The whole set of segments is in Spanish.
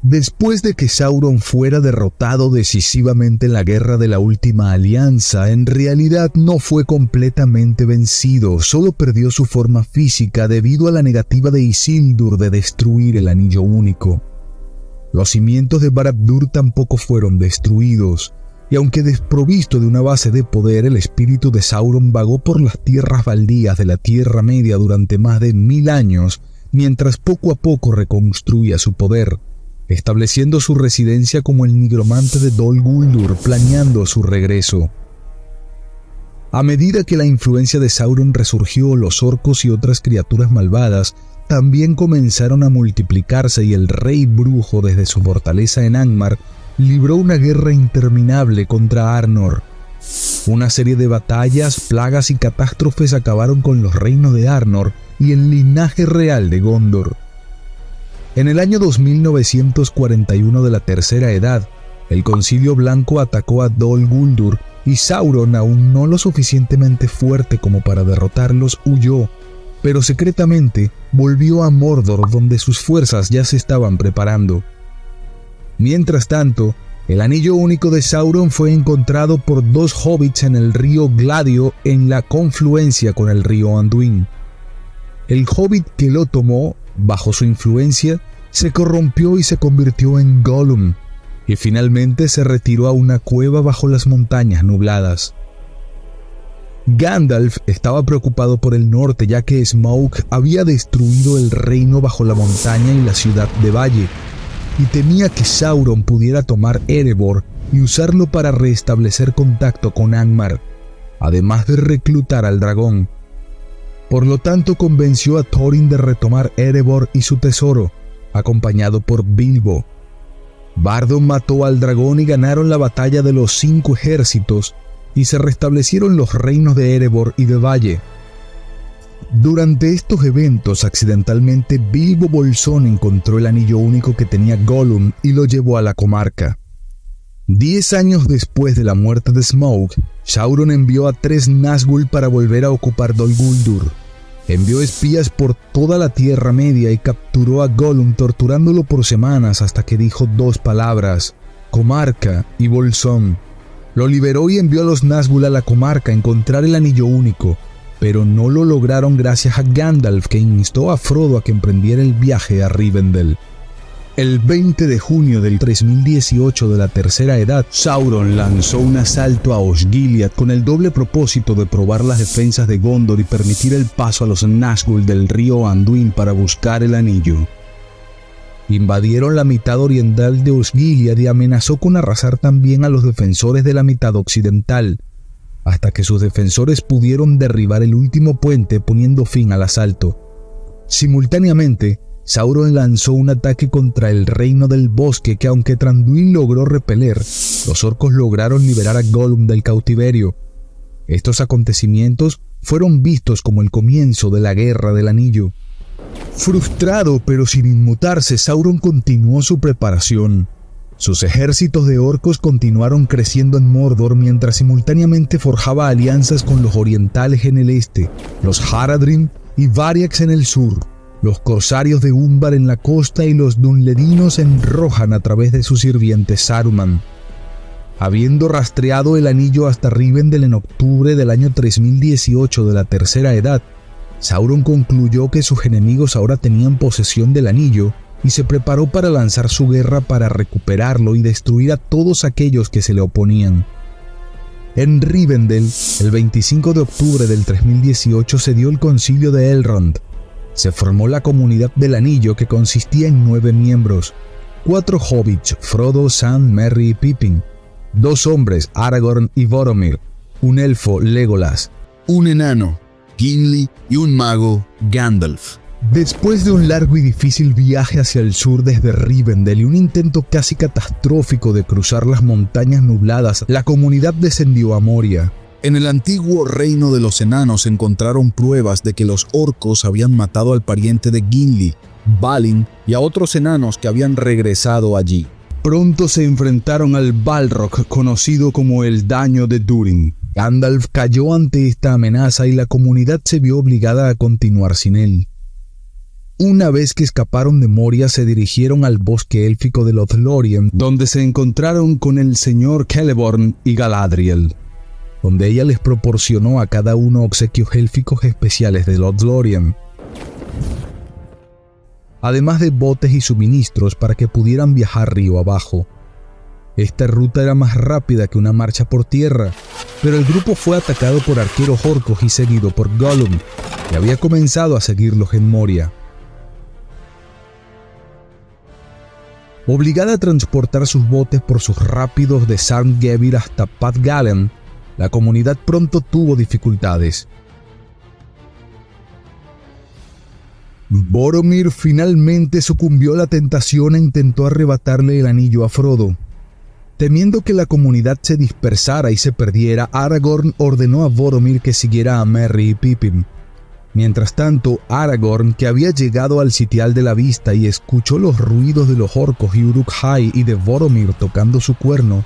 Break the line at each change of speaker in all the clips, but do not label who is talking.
Después de que Sauron fuera derrotado decisivamente en la Guerra de la Última Alianza, en realidad no fue completamente vencido, solo perdió su forma física debido a la negativa de Isildur de destruir el Anillo Único. Los cimientos de Barad-dûr tampoco fueron destruidos, y aunque desprovisto de una base de poder, el espíritu de Sauron vagó por las tierras baldías de la Tierra Media durante más de 1000 años, mientras poco a poco reconstruía su poder, estableciendo su residencia como el nigromante de Dol Guldur, planeando su regreso. A medida que la influencia de Sauron resurgió, los orcos y otras criaturas malvadas también comenzaron a multiplicarse y el rey brujo desde su fortaleza en Angmar libró una guerra interminable contra Arnor. Una serie de batallas, plagas y catástrofes acabaron con los reinos de Arnor y el linaje real de Gondor. En el año 2941 de la Tercera Edad, el Concilio Blanco atacó a Dol Guldur y Sauron, aún no lo suficientemente fuerte como para derrotarlos, huyó, pero secretamente volvió a Mordor, donde sus fuerzas ya se estaban preparando. Mientras tanto, el Anillo Único de Sauron fue encontrado por 2 hobbits en el río Gladio en la confluencia con el río Anduin. El hobbit que lo tomó, bajo su influencia, se corrompió y se convirtió en Gollum, y finalmente se retiró a una cueva bajo las montañas nubladas. Gandalf estaba preocupado por el norte, ya que Smaug había destruido el reino bajo la montaña y la ciudad de Valle, y temía que Sauron pudiera tomar Erebor y usarlo para restablecer contacto con Angmar, además de reclutar al dragón. Por lo tanto, convenció a Thorin de retomar Erebor y su tesoro, acompañado por Bilbo. Bardo mató al dragón y ganaron la batalla de los 5 ejércitos, y se restablecieron los reinos de Erebor y de Valle. Durante estos eventos, accidentalmente, Bilbo Bolsón encontró el anillo único que tenía Gollum y lo llevó a la comarca. 10 años después de la muerte de Smaug, Sauron envió a 3 Nazgûl para volver a ocupar Dol Guldur. Envió espías por toda la Tierra Media y capturó a Gollum, torturándolo por semanas hasta que dijo 2 palabras: comarca y Bolsón. Lo liberó y envió a los Nazgûl a la comarca a encontrar el anillo único, pero no lo lograron gracias a Gandalf, que instó a Frodo a que emprendiera el viaje a Rivendell. El 20 de junio del 3018 de la Tercera Edad, Sauron lanzó un asalto a Osgiliath con el doble propósito de probar las defensas de Gondor y permitir el paso a los Nazgûl del río Anduin para buscar el anillo. Invadieron la mitad oriental de Osgiliath y amenazó con arrasar también a los defensores de la mitad occidental, hasta que sus defensores pudieron derribar el último puente, poniendo fin al asalto. Simultáneamente, Sauron lanzó un ataque contra el Reino del Bosque que, aunque Thranduil logró repeler, los orcos lograron liberar a Gollum del cautiverio. Estos acontecimientos fueron vistos como el comienzo de la Guerra del Anillo. Frustrado pero sin inmutarse, Sauron continuó su preparación. Sus ejércitos de orcos continuaron creciendo en Mordor mientras simultáneamente forjaba alianzas con los orientales en el este, los Haradrim y Variax en el sur, los corsarios de Umbar en la costa y los Dunledinos en Rohan a través de su sirviente Saruman. Habiendo rastreado el anillo hasta Rivendell en octubre del año 3018 de la Tercera Edad, Sauron concluyó que sus enemigos ahora tenían posesión del anillo y se preparó para lanzar su guerra para recuperarlo y destruir a todos aquellos que se le oponían. En Rivendell, el 25 de octubre del 3018 se dio el concilio de Elrond. Se formó la Comunidad del Anillo, que consistía en 9 miembros: 4 hobbits, Frodo, Sam, Merry y Pippin; 2 hombres, Aragorn y Boromir; un elfo, Legolas;
un enano, Gimli; y un mago, Gandalf.
Después de un largo y difícil viaje hacia el sur desde Rivendell y un intento casi catastrófico de cruzar las montañas nubladas, la comunidad descendió a Moria.
En el antiguo reino de los enanos encontraron pruebas de que los orcos habían matado al pariente de Gimli, Balin, y a otros enanos que habían regresado allí.
Pronto se enfrentaron al Balrog, conocido como el Daño de Durin. Gandalf cayó ante esta amenaza y la comunidad se vio obligada a continuar sin él. Una vez que escaparon de Moria, se dirigieron al bosque élfico de Lothlórien, donde se encontraron con el señor Celeborn y Galadriel, donde ella les proporcionó a cada uno obsequios élficos especiales de Lothlórien, además de botes y suministros para que pudieran viajar río abajo. Esta ruta era más rápida que una marcha por tierra, pero el grupo fue atacado por arqueros orcos y seguido por Gollum, que había comenzado a seguirlos en Moria. Obligada a transportar sus botes por sus rápidos de Sarngevir hasta Pathgalen, la comunidad pronto tuvo dificultades. Boromir finalmente sucumbió a la tentación e intentó arrebatarle el anillo a Frodo. Temiendo que la comunidad se dispersara y se perdiera, Aragorn ordenó a Boromir que siguiera a Merry y Pippin. Mientras tanto, Aragorn, que había llegado al sitial de la vista y escuchó los ruidos de los orcos y Uruk-hai y de Boromir tocando su cuerno,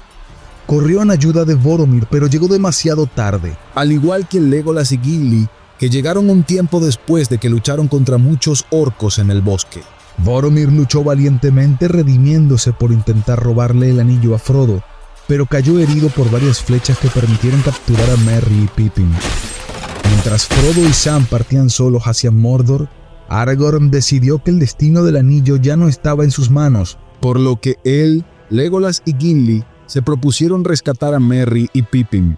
corrió en ayuda de Boromir, pero llegó demasiado tarde.
Al igual que Legolas y Gimli, que llegaron un tiempo después de que lucharon contra muchos orcos en el bosque.
Boromir luchó valientemente, redimiéndose por intentar robarle el anillo a Frodo, pero cayó herido por varias flechas que permitieron capturar a Merry y Pippin. Mientras Frodo y Sam partían solos hacia Mordor, Aragorn decidió que el destino del anillo ya no estaba en sus manos,
por lo que él, Legolas y Gimli se propusieron rescatar a Merry y Pippin.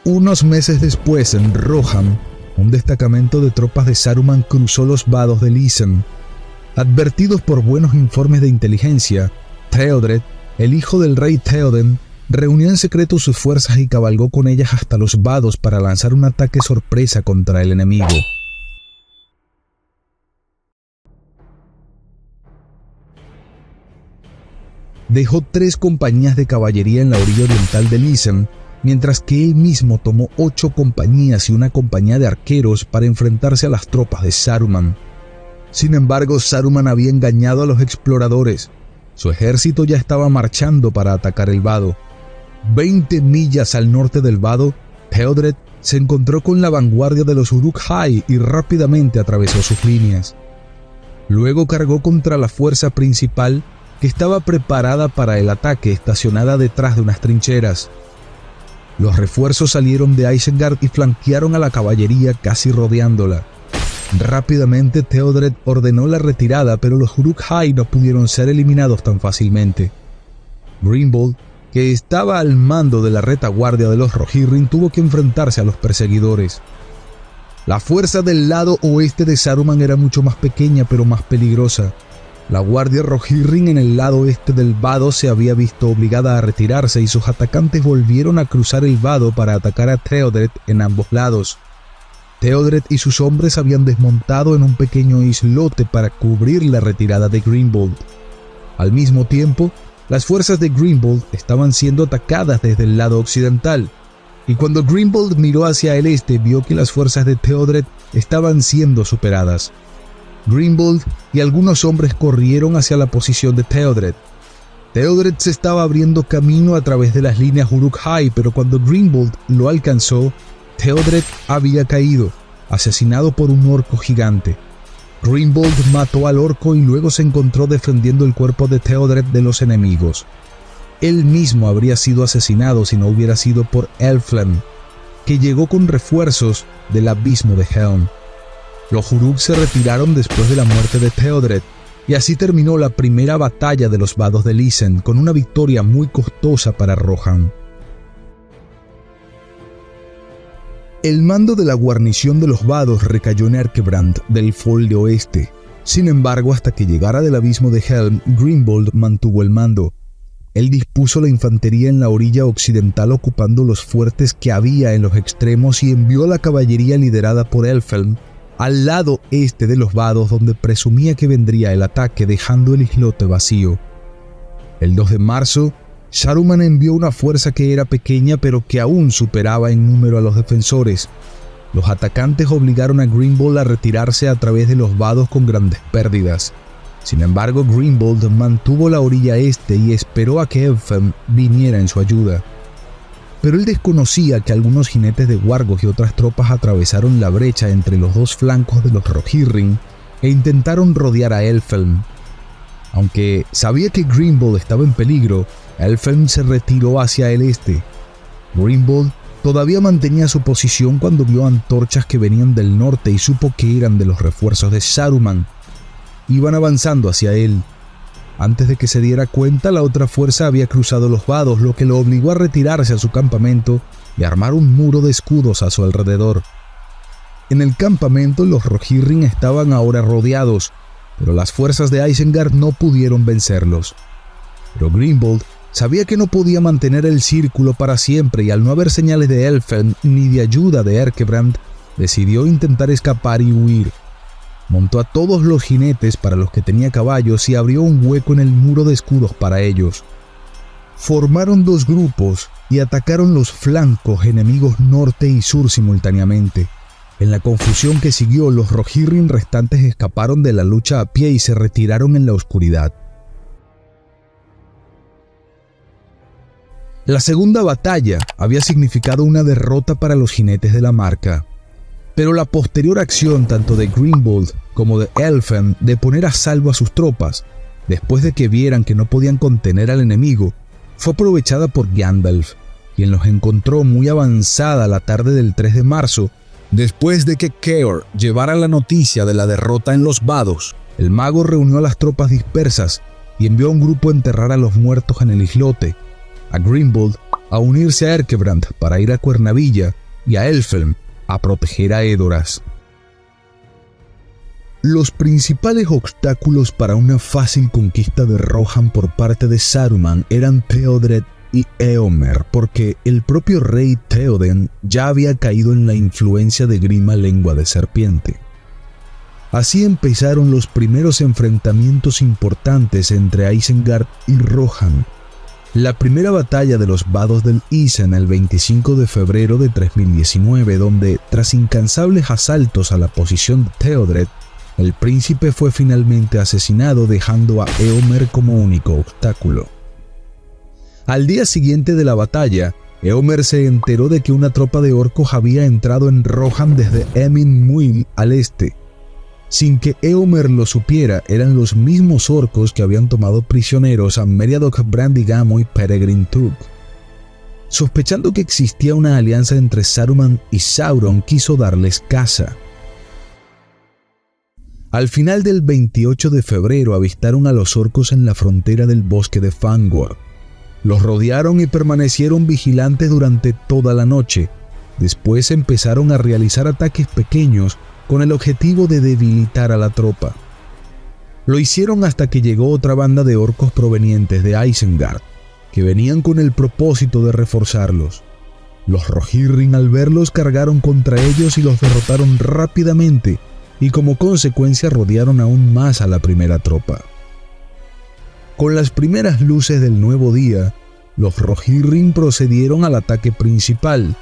Unos meses después, en Rohan, un destacamento de tropas de Saruman cruzó los vados de Lisen. Advertidos por buenos informes de inteligencia, Theodred, el hijo del rey Theoden, reunió en secreto sus fuerzas y cabalgó con ellas hasta los vados para lanzar un ataque sorpresa contra el enemigo. Dejó 3 compañías de caballería en la orilla oriental de Lisen, mientras que él mismo tomó 8 compañías y una compañía de arqueros para enfrentarse a las tropas de Saruman. Sin embargo, Saruman había engañado a los exploradores. Su ejército ya estaba marchando para atacar el vado. 20 millas al norte del vado, Theodred se encontró con la vanguardia de los Uruk-hai y rápidamente atravesó sus líneas. Luego cargó contra la fuerza principal, que estaba preparada para el ataque, estacionada detrás de unas trincheras. Los refuerzos salieron de Isengard y flanquearon a la caballería casi rodeándola. Rápidamente Theodred ordenó la retirada, pero los Uruk-hai no pudieron ser eliminados tan fácilmente. Grimbold, que estaba al mando de la retaguardia de los Rohirrim, tuvo que enfrentarse a los perseguidores. La fuerza del lado oeste de Saruman era mucho más pequeña pero más peligrosa. La guardia Rohirrim en el lado este del vado se había visto obligada a retirarse y sus atacantes volvieron a cruzar el vado para atacar a Theodred en ambos lados. Theodred y sus hombres habían desmontado en un pequeño islote para cubrir la retirada de Grimbold. Al mismo tiempo, las fuerzas de Grimbold estaban siendo atacadas desde el lado occidental, y cuando Grimbold miró hacia el este vio que las fuerzas de Theodred estaban siendo superadas. Grimbold y algunos hombres corrieron hacia la posición de Theodred. Theodred se estaba abriendo camino a través de las líneas Uruk-hai, pero cuando Grimbold lo alcanzó, Theodred había caído, asesinado por un orco gigante. Grimbold mató al orco y luego se encontró defendiendo el cuerpo de Theodred de los enemigos. Él mismo habría sido asesinado si no hubiera sido por Elflem, que llegó con refuerzos del abismo de Helm. Los Uruk se retiraron después de la muerte de Theodred, y así terminó la primera batalla de los vados de Lisen, con una victoria muy costosa para Rohan. El mando de la guarnición de los vados recayó en Erkebrand del Folde Oeste. Sin embargo, hasta que llegara del abismo de Helm, Grimbold mantuvo el mando. Él dispuso la infantería en la orilla occidental ocupando los fuertes que había en los extremos y envió a la caballería liderada por Elfhelm al lado este de los vados, donde presumía que vendría el ataque, dejando el islote vacío. El 2 de marzo, Saruman envió una fuerza que era pequeña pero que aún superaba en número a los defensores. Los atacantes obligaron a Grimbold a retirarse a través de los vados con grandes pérdidas. Sin embargo, Grimbold mantuvo la orilla este y esperó a que Elfhelm viniera en su ayuda. Pero él desconocía que algunos jinetes de Wargos y otras tropas atravesaron la brecha entre los dos flancos de los Rohirrim e intentaron rodear a Elfhelm. Aunque sabía que Grimbold estaba en peligro, Elfhelm se retiró hacia el este. Grimbold todavía mantenía su posición cuando vio antorchas que venían del norte y supo que eran de los refuerzos de Saruman. Iban avanzando hacia él. Antes de que se diera cuenta, la otra fuerza había cruzado los vados, lo que lo obligó a retirarse a su campamento y armar un muro de escudos a su alrededor. En el campamento, los Rohirrim estaban ahora rodeados, pero las fuerzas de Isengard no pudieron vencerlos. Pero Grimbold sabía que no podía mantener el círculo para siempre y al no haber señales de Elfhelm ni de ayuda de Erkebrand, decidió intentar escapar y huir. Montó a todos los jinetes para los que tenía caballos y abrió un hueco en el muro de escudos para ellos. Formaron dos grupos y atacaron los flancos enemigos norte y sur simultáneamente. En la confusión que siguió, los Rohirrim restantes escaparon de la lucha a pie y se retiraron en la oscuridad. La segunda batalla había significado una derrota para los jinetes de la Marca, pero la posterior acción tanto de Grimbold como de Elfhelm de poner a salvo a sus tropas, después de que vieran que no podían contener al enemigo, fue aprovechada por Gandalf, quien los encontró muy avanzada la tarde del 3 de marzo, después de que Keor llevara la noticia de la derrota en los vados. El mago reunió a las tropas dispersas y envió a un grupo a enterrar a los muertos en el islote, a Grimbold a unirse a Erkebrand para ir a Cuernavilla y a Elfhelm a proteger a Edoras. Los principales obstáculos para una fácil conquista de Rohan por parte de Saruman eran Theodred y Éomer, porque el propio rey Théoden ya había caído en la influencia de Grima Lengua de Serpiente. Así empezaron los primeros enfrentamientos importantes entre Isengard y Rohan. La primera batalla de los Vados del Isen el 25 de febrero de 3019, donde, tras incansables asaltos a la posición de Theodred, el príncipe fue finalmente asesinado, dejando a Éomer como único obstáculo. Al día siguiente de la batalla, Éomer se enteró de que una tropa de orcos había entrado en Rohan desde Emin Muil al este. Sin que Éomer lo supiera, eran los mismos orcos que habían tomado prisioneros a Meriadoc Brandigamo y Peregrine Took. Sospechando que existía una alianza entre Saruman y Sauron, quiso darles caza. Al final del 28 de febrero avistaron a los orcos en la frontera del bosque de Fangorn. Los rodearon y permanecieron vigilantes durante toda la noche. Después empezaron a realizar ataques pequeños con el objetivo de debilitar a la tropa. Lo hicieron hasta que llegó otra banda de orcos provenientes de Isengard, que venían con el propósito de reforzarlos. Los Rohirrim al verlos cargaron contra ellos y los derrotaron rápidamente, y como consecuencia rodearon aún más a la primera tropa. Con las primeras luces del nuevo día, los Rohirrim procedieron al ataque principal.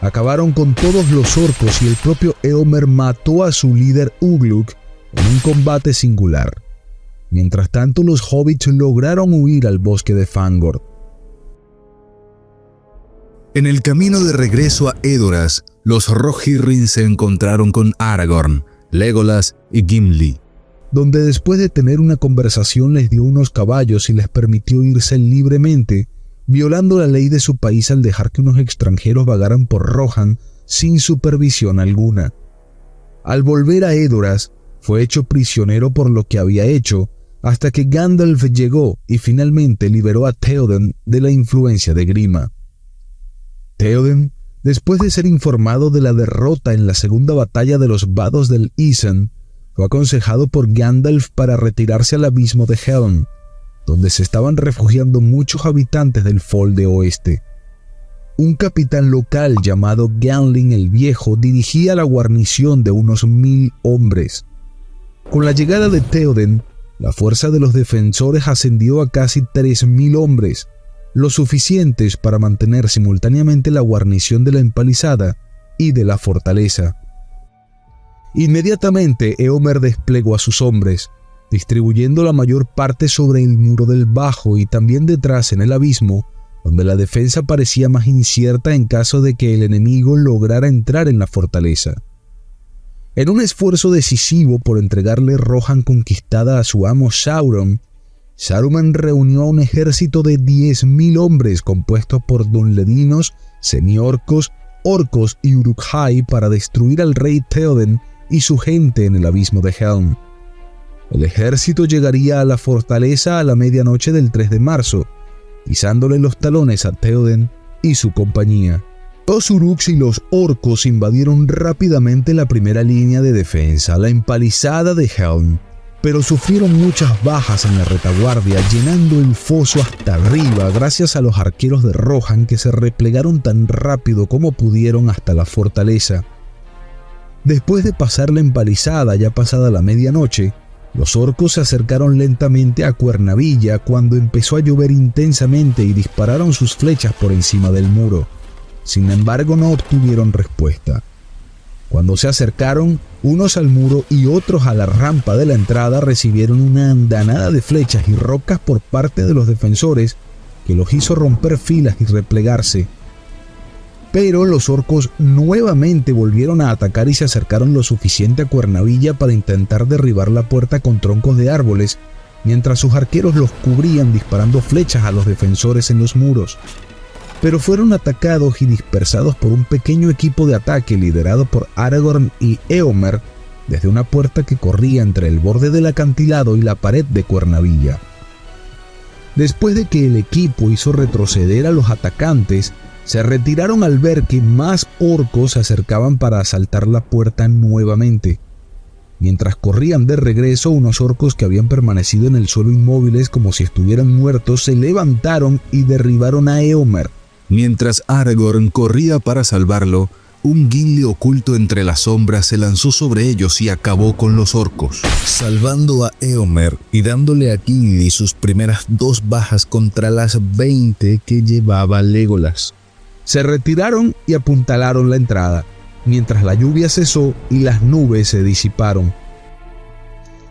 Acabaron con todos los orcos y el propio Éomer mató a su líder Ugluk en un combate singular. Mientras tanto, los hobbits lograron huir al bosque de Fangorn.
En el camino de regreso a Edoras, los Rohirrim se encontraron con Aragorn, Legolas y Gimli,
donde después de tener una conversación les dio unos caballos y les permitió irse libremente, violando la ley de su país al dejar que unos extranjeros vagaran por Rohan sin supervisión alguna. Al volver a Edoras, fue hecho prisionero por lo que había hecho, hasta que Gandalf llegó y finalmente liberó a Théoden de la influencia de Grima. Théoden, después de ser informado de la derrota en la segunda batalla de los Vados del Isen, fue aconsejado por Gandalf para retirarse al abismo de Helm, donde se estaban refugiando muchos habitantes del Folde Oeste. Un capitán local llamado Ganlin el Viejo dirigía la guarnición de unos 1000 hombres. Con la llegada de Théoden, la fuerza de los defensores ascendió a casi 3000 hombres, lo suficientes para mantener simultáneamente la guarnición de la empalizada y de la fortaleza. Inmediatamente Éomer desplegó a sus hombres, distribuyendo la mayor parte sobre el muro del bajo y también detrás en el abismo, donde la defensa parecía más incierta en caso de que el enemigo lograra entrar en la fortaleza. En un esfuerzo decisivo por entregarle Rohan conquistada a su amo Sauron, Saruman reunió a un ejército de 10.000 hombres compuestos por dunledinos, semiorcos, orcos y uruk-hai para destruir al rey Théoden y su gente en el abismo de Helm. El ejército llegaría a la fortaleza a la medianoche del 3 de marzo, pisándole los talones a Théoden y su compañía. Los uruks y los orcos invadieron rápidamente la primera línea de defensa, la empalizada de Helm, pero sufrieron muchas bajas en la retaguardia, llenando el foso hasta arriba gracias a los arqueros de Rohan que se replegaron tan rápido como pudieron hasta la fortaleza. Después de pasar la empalizada ya pasada la medianoche, los orcos se acercaron lentamente a Cuernavilla cuando empezó a llover intensamente y dispararon sus flechas por encima del muro. Sin embargo, no obtuvieron respuesta. Cuando se acercaron, unos al muro y otros a la rampa de la entrada recibieron una andanada de flechas y rocas por parte de los defensores que los hizo romper filas y replegarse. Pero los orcos nuevamente volvieron a atacar y se acercaron lo suficiente a Cuernavilla para intentar derribar la puerta con troncos de árboles, mientras sus arqueros los cubrían disparando flechas a los defensores en los muros. Pero fueron atacados y dispersados por un pequeño equipo de ataque liderado por Aragorn y Éomer desde una puerta que corría entre el borde del acantilado y la pared de Cuernavilla. Después de que el equipo hizo retroceder a los atacantes, se retiraron al ver que más orcos se acercaban para asaltar la puerta nuevamente. Mientras corrían de regreso, unos orcos que habían permanecido en el suelo inmóviles como si estuvieran muertos se levantaron y derribaron a Éomer.
Mientras Aragorn corría para salvarlo, un Gimli oculto entre las sombras se lanzó sobre ellos y acabó con los orcos, salvando a Éomer y dándole a Gimli sus primeras 2 bajas contra las 20 que llevaba Legolas.
Se retiraron y apuntalaron la entrada, mientras la lluvia cesó y las nubes se disiparon.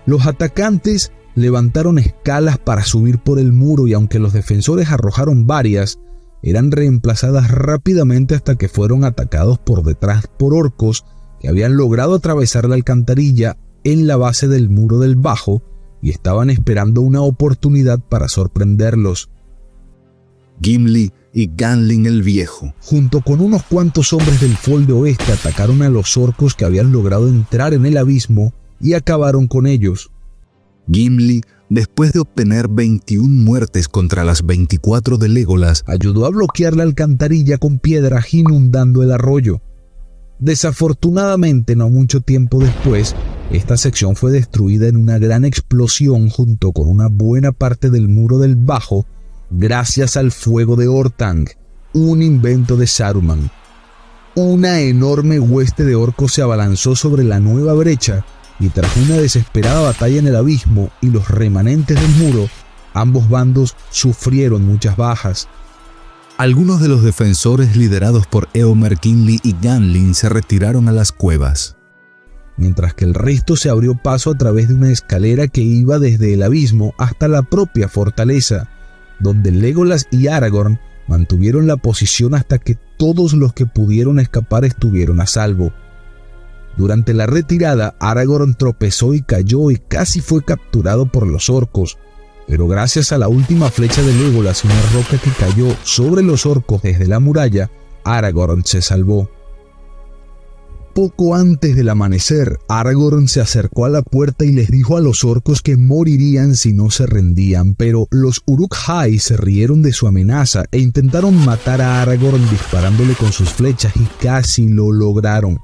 Los atacantes levantaron escalas para subir por el muro y aunque los defensores arrojaron varias, eran reemplazadas rápidamente hasta que fueron atacados por detrás por orcos que habían logrado atravesar la alcantarilla en la base del muro del bajo y estaban esperando una oportunidad para sorprenderlos.
Gimli y Gandalf el Viejo,
junto con unos cuantos hombres del Folde Oeste, atacaron a los orcos que habían logrado entrar en el abismo y acabaron con ellos.
Gimli, después de obtener 21 muertes contra las 24 de Legolas,
ayudó a bloquear la alcantarilla con piedras inundando el arroyo. Desafortunadamente, no mucho tiempo después, esta sección fue destruida en una gran explosión junto con una buena parte del muro del bajo, gracias al fuego de Orthanc, un invento de Saruman. Una enorme hueste de orcos se abalanzó sobre la nueva brecha y tras una desesperada batalla en el abismo y los remanentes del muro, ambos bandos sufrieron muchas bajas.
Algunos de los defensores liderados por Éomer, Gimli y Gandalf se retiraron a las cuevas,
mientras que el resto se abrió paso a través de una escalera que iba desde el abismo hasta la propia fortaleza, donde Legolas y Aragorn mantuvieron la posición hasta que todos los que pudieron escapar estuvieron a salvo. Durante la retirada, Aragorn tropezó y cayó y casi fue capturado por los orcos, pero gracias a la última flecha de Legolas y una roca que cayó sobre los orcos desde la muralla, Aragorn se salvó. Poco antes del amanecer, Aragorn se acercó a la puerta y les dijo a los orcos que morirían si no se rendían, pero los uruk-hai se rieron de su amenaza e intentaron matar a Aragorn disparándole con sus flechas y casi lo lograron.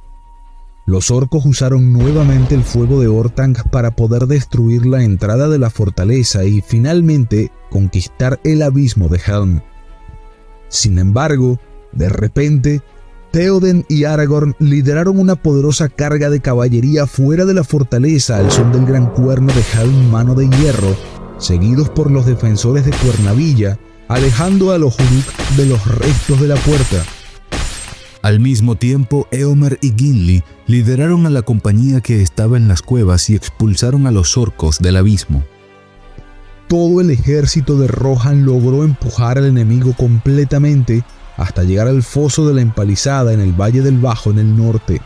Los orcos usaron nuevamente el fuego de Orthanc para poder destruir la entrada de la fortaleza y finalmente conquistar el abismo de Helm. Sin embargo, de repente, Théoden y Aragorn lideraron una poderosa carga de caballería fuera de la fortaleza al son del gran cuerno de Helm Mano de Hierro, seguidos por los defensores de Cuernavilla, alejando a los Uruk de los restos de la puerta.
Al mismo tiempo, Éomer y Gimli lideraron a la compañía que estaba en las cuevas y expulsaron a los orcos del abismo.
Todo el ejército de Rohan logró empujar al enemigo completamente hasta llegar al foso de la empalizada en el Valle del Bajo en el norte.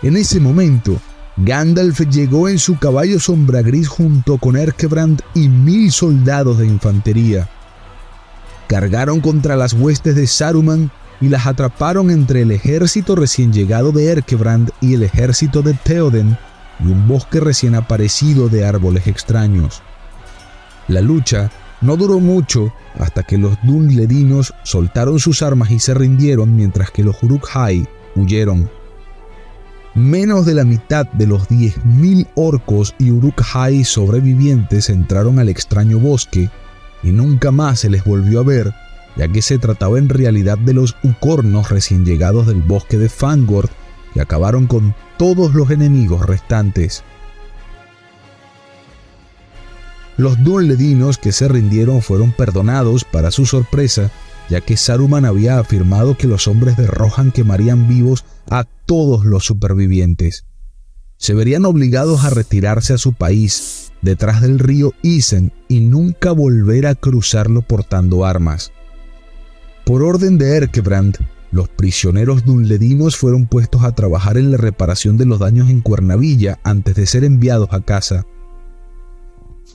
En ese momento, Gandalf llegó en su caballo sombra gris junto con Erkebrand y 1000 soldados de infantería. Cargaron contra las huestes de Saruman y las atraparon entre el ejército recién llegado de Erkebrand y el ejército de Théoden y un bosque recién aparecido de árboles extraños. La lucha no duró mucho hasta que los Dunledinos soltaron sus armas y se rindieron mientras que los Uruk-hai huyeron. Menos de la mitad de los 10.000 orcos y Uruk-hai sobrevivientes entraron al extraño bosque y nunca más se les volvió a ver, ya que se trataba en realidad de los Ucornos recién llegados del bosque de Fangorn que acabaron con todos los enemigos restantes. Los Dunledinos que se rindieron fueron perdonados para su sorpresa, ya que Saruman había afirmado que los hombres de Rohan quemarían vivos a todos los supervivientes. Se verían obligados a retirarse a su país, detrás del río Isen, y nunca volver a cruzarlo portando armas. Por orden de Erkebrand, los prisioneros dunledinos fueron puestos a trabajar en la reparación de los daños en Cuernavilla antes de ser enviados a casa.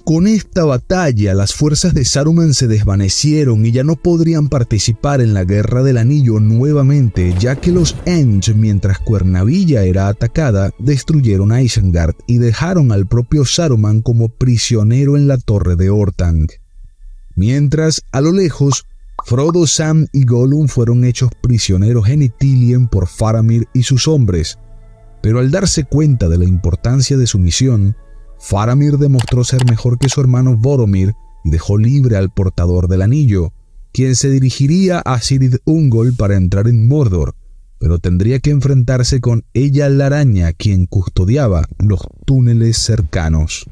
Con esta batalla, las fuerzas de Saruman se desvanecieron y ya no podrían participar en la Guerra del Anillo nuevamente, ya que los Ents, mientras Cuernavilla era atacada, destruyeron a Isengard y dejaron al propio Saruman como prisionero en la Torre de Orthanc. Mientras, a lo lejos, Frodo, Sam y Gollum fueron hechos prisioneros en Ithilien por Faramir y sus hombres, pero al darse cuenta de la importancia de su misión, Faramir demostró ser mejor que su hermano Boromir y dejó libre al portador del anillo, quien se dirigiría a Cirith Ungol para entrar en Mordor, pero tendría que enfrentarse con Ella la Araña, quien custodiaba los túneles cercanos.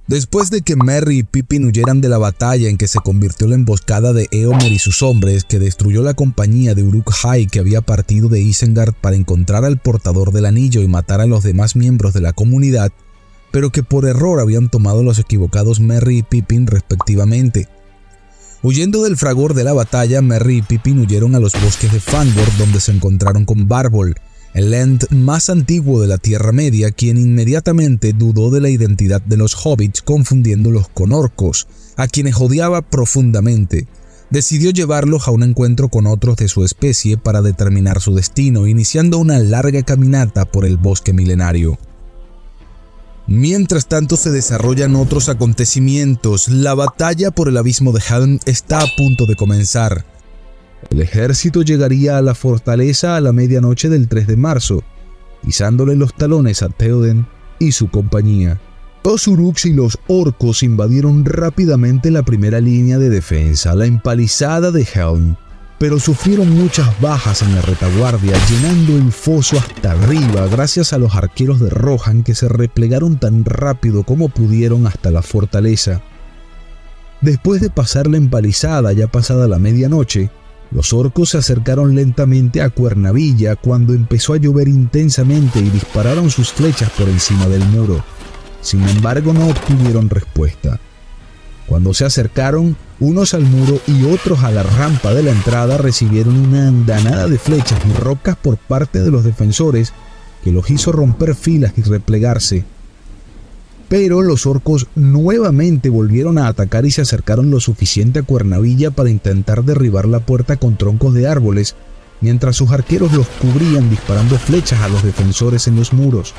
Después de que Merry y Pippin huyeran de la batalla en que se convirtió la emboscada de Éomer y sus hombres, que destruyó la compañía de Uruk-hai que había partido de Isengard para encontrar al portador del anillo y matar a los demás miembros de la comunidad, pero que por error habían tomado los equivocados Merry y Pippin respectivamente. Huyendo del fragor de la batalla, Merry y Pippin huyeron a los bosques de Fangorn, donde se encontraron con Barbol, el Ent más antiguo de la Tierra Media, quien inmediatamente dudó de la identidad de los hobbits, confundiéndolos con orcos, a quienes odiaba profundamente. Decidió llevarlos a un encuentro con otros de su especie para determinar su destino, iniciando una larga caminata por el bosque milenario. Mientras tanto se desarrollan otros acontecimientos. La batalla por el abismo de Helm está a punto de comenzar. El ejército llegaría a la fortaleza a la medianoche del 3 de marzo, pisándole los talones a Théoden y su compañía. Los Uruks y los orcos invadieron rápidamente la primera línea de defensa, la empalizada de Helm, pero sufrieron muchas bajas en la retaguardia, llenando el foso hasta arriba gracias a los arqueros de Rohan que se replegaron tan rápido como pudieron hasta la fortaleza. Después de pasar la empalizada ya pasada la medianoche, los orcos se acercaron lentamente a Cuernavilla cuando empezó a llover intensamente y dispararon sus flechas por encima del muro. Sin embargo, no obtuvieron respuesta. Cuando se acercaron, unos al muro y otros a la rampa de la entrada, recibieron una andanada de flechas y rocas por parte de los defensores que los hizo romper filas y replegarse. Pero los orcos nuevamente volvieron a atacar y se acercaron lo suficiente a Cuernavilla para intentar derribar la puerta con troncos de árboles, mientras sus arqueros los cubrían disparando flechas a los defensores en los muros.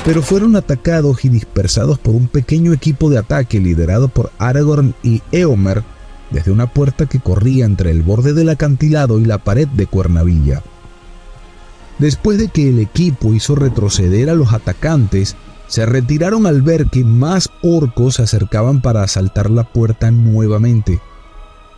Pero fueron atacados y dispersados por un pequeño equipo de ataque liderado por Aragorn y Éomer desde una puerta que corría entre el borde del acantilado y la pared de Cuernavilla. Después de que el equipo hizo retroceder a los atacantes, se retiraron al ver que más orcos se acercaban para asaltar la puerta nuevamente.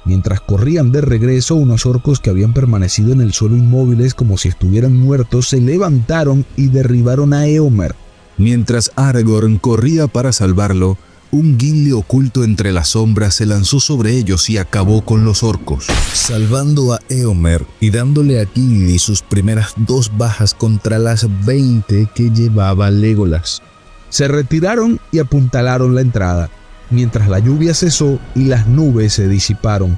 Mientras corrían de regreso, unos orcos que habían permanecido en el suelo inmóviles como si estuvieran muertos se levantaron y derribaron a Éomer.
Mientras Aragorn corría para salvarlo, un Gimli oculto entre las sombras se lanzó sobre ellos y acabó con los orcos, salvando a Éomer y dándole a Gimli sus primeras 2 bajas contra las 20 que llevaba Legolas.
Se retiraron y apuntalaron la entrada, mientras la lluvia cesó y las nubes se disiparon.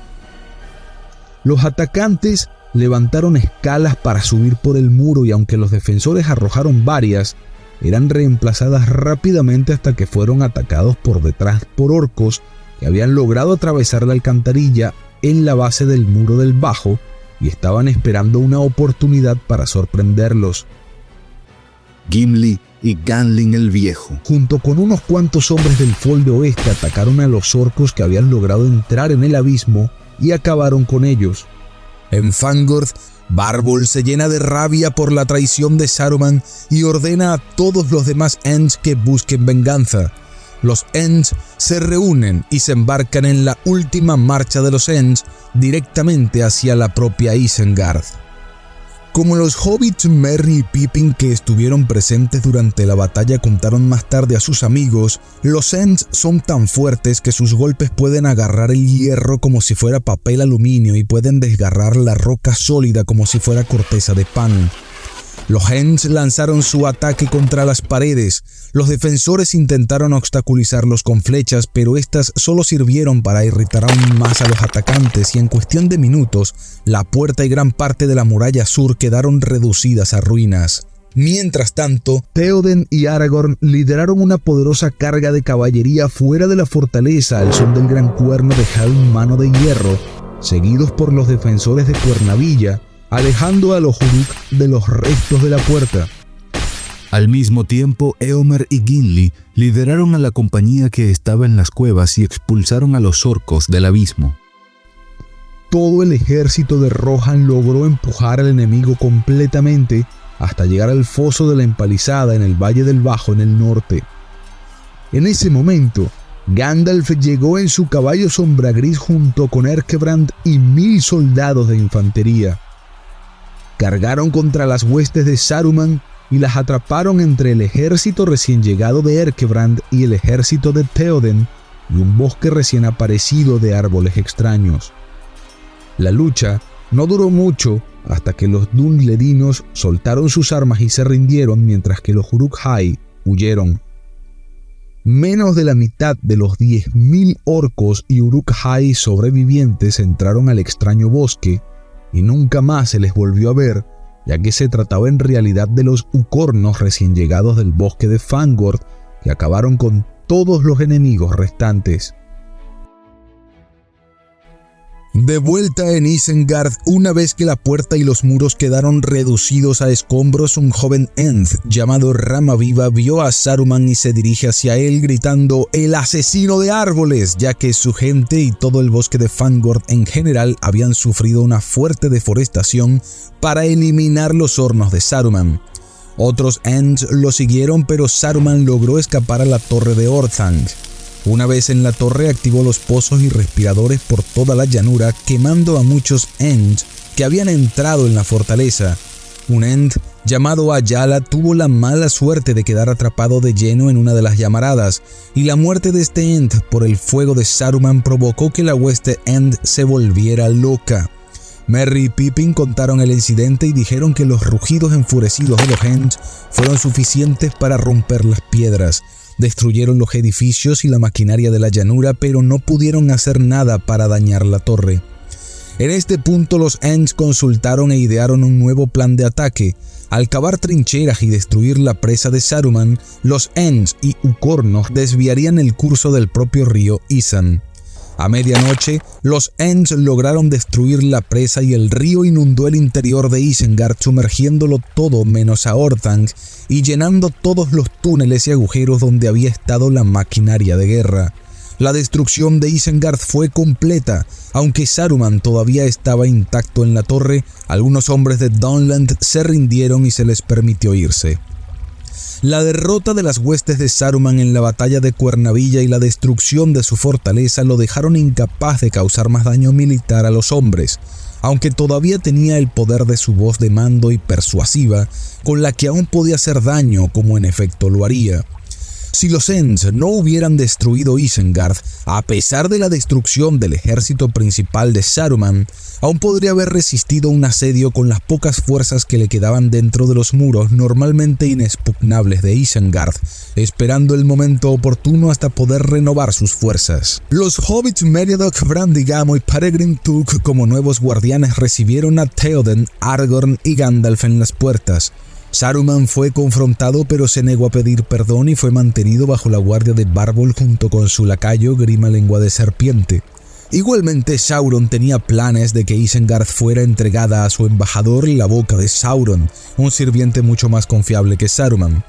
Los atacantes levantaron escalas para subir por el muro y aunque los defensores arrojaron varias, eran reemplazadas rápidamente hasta que fueron atacados por detrás por orcos que habían logrado atravesar la alcantarilla en la base del muro del bajo y estaban esperando una oportunidad para sorprenderlos.
Gimli y Ganlin el Viejo,
junto con unos cuantos hombres del Folde Oeste, atacaron a los orcos que habían logrado entrar en el abismo y acabaron con ellos.
En Fangorn, Barbol se llena de rabia por la traición de Saruman y ordena a todos los demás Ents que busquen venganza. Los Ents se reúnen y se embarcan en la última marcha de los Ents directamente hacia la propia Isengard. Como los hobbits Merry y Pippin que estuvieron presentes durante la batalla contaron más tarde a sus amigos, los Ents son tan fuertes que sus golpes pueden agarrar el hierro como si fuera papel aluminio y pueden desgarrar la roca sólida como si fuera corteza de pan. Los Ents lanzaron su ataque contra las paredes. Los defensores intentaron obstaculizarlos con flechas, pero estas solo sirvieron para irritar aún más a los atacantes y en cuestión de minutos, la puerta y gran parte de la muralla sur quedaron reducidas a ruinas. Mientras tanto,
Théoden y Aragorn lideraron una poderosa carga de caballería fuera de la fortaleza al son del gran cuerno de Helm Mano de Hierro, seguidos por los defensores de Cuernavilla, alejando a los Huruk de los restos de la puerta.
Al mismo tiempo, Éomer y Gimli lideraron a la compañía que estaba en las cuevas y expulsaron a los orcos del abismo.
Todo el ejército de Rohan logró empujar al enemigo completamente hasta llegar al foso de la empalizada en el Valle del Bajo en el norte. En ese momento, Gandalf llegó en su caballo sombra gris junto con Erkebrand y 1000 soldados de infantería. Cargaron contra las huestes de Saruman y las atraparon entre el ejército recién llegado de Erkebrand y el ejército de Théoden y un bosque recién aparecido de árboles extraños. La lucha no duró mucho hasta que los Dunledinos soltaron sus armas y se rindieron mientras que los Uruk-hai huyeron. Menos de la mitad de los 10.000 orcos y Uruk-hai sobrevivientes entraron al extraño bosque y nunca más se les volvió a ver, ya que se trataba en realidad de los Ucornos recién llegados del bosque de Fangorn que acabaron con todos los enemigos restantes.
de vuelta en Isengard, una vez que la puerta y los muros quedaron reducidos a escombros, un joven Ent llamado Ramaviva vio a Saruman y se dirige hacia él gritando «¡El asesino de árboles!», ya que su gente y todo el bosque de Fangorn en general habían sufrido una fuerte deforestación para eliminar los hornos de Saruman. Otros Ents lo siguieron, pero Saruman logró escapar a la torre de Orthanc. Una vez en la torre, activó los pozos y respiradores por toda la llanura, quemando a muchos Ents que habían entrado en la fortaleza. Un Ent llamado Ayala tuvo la mala suerte de quedar atrapado de lleno en una de las llamaradas, y la muerte de este Ent por el fuego de Saruman provocó que la hueste Ent se volviera loca. Merry y Pippin contaron el incidente y dijeron que los rugidos enfurecidos de los Ents fueron suficientes para romper las piedras. Destruyeron los edificios y la maquinaria de la llanura, pero no pudieron hacer nada para dañar la torre. En este punto los Ents consultaron e idearon un nuevo plan de ataque. Al cavar trincheras y destruir la presa de Saruman, los Ents y Ucornos desviarían el curso del propio río Isan. A medianoche, los Ents lograron destruir la presa y el río inundó el interior de Isengard, sumergiéndolo todo menos a Orthanc y llenando todos los túneles y agujeros donde había estado la maquinaria de guerra. La destrucción de Isengard fue completa. Aunque Saruman todavía estaba intacto en la torre, algunos hombres de Dunland se rindieron y se les permitió irse. La derrota de las huestes de Saruman en la batalla de Cuernavilla y la destrucción de su fortaleza lo dejaron incapaz de causar más daño militar a los hombres, aunque todavía tenía el poder de su voz de mando y persuasiva, con la que aún podía hacer daño como en efecto lo haría. Si los Ents no hubieran destruido Isengard, a pesar de la destrucción del ejército principal de Saruman, aún podría haber resistido un asedio con las pocas fuerzas que le quedaban dentro de los muros normalmente inexpugnables de Isengard, esperando el momento oportuno hasta poder renovar sus fuerzas. Los hobbits Meriadoc, Brandigamo y Peregrine Took como nuevos guardianes recibieron a Theoden, Aragorn y Gandalf en las puertas. Saruman fue confrontado pero se negó a pedir perdón y fue mantenido bajo la guardia de Bárbol junto con su lacayo Grima Lengua de Serpiente. Igualmente, Sauron tenía planes de que Isengard fuera entregada a su embajador la Boca de Sauron, un sirviente mucho más confiable que Saruman.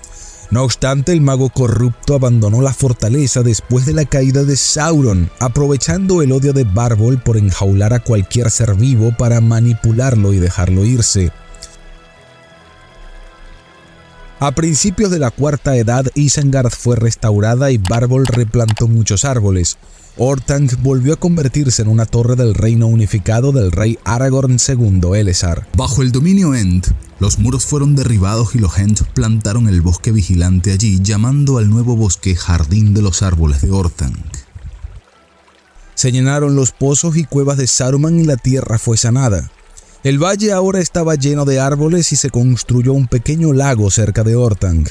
No obstante, el mago corrupto abandonó la fortaleza después de la caída de Sauron, aprovechando el odio de Bárbol por enjaular a cualquier ser vivo para manipularlo y dejarlo irse. A principios de la Cuarta Edad, Isengard fue restaurada y Bárbol replantó muchos árboles. Orthanc volvió a convertirse en una torre del reino unificado del rey Aragorn II Elessar.
Bajo el dominio Ent, los muros fueron derribados y los Ent plantaron el bosque vigilante allí, llamando al nuevo bosque Jardín de los Árboles de Orthanc.
Se llenaron los pozos y cuevas de Saruman y la tierra fue sanada. El valle ahora estaba lleno de árboles y se construyó un pequeño lago cerca de Orthanc.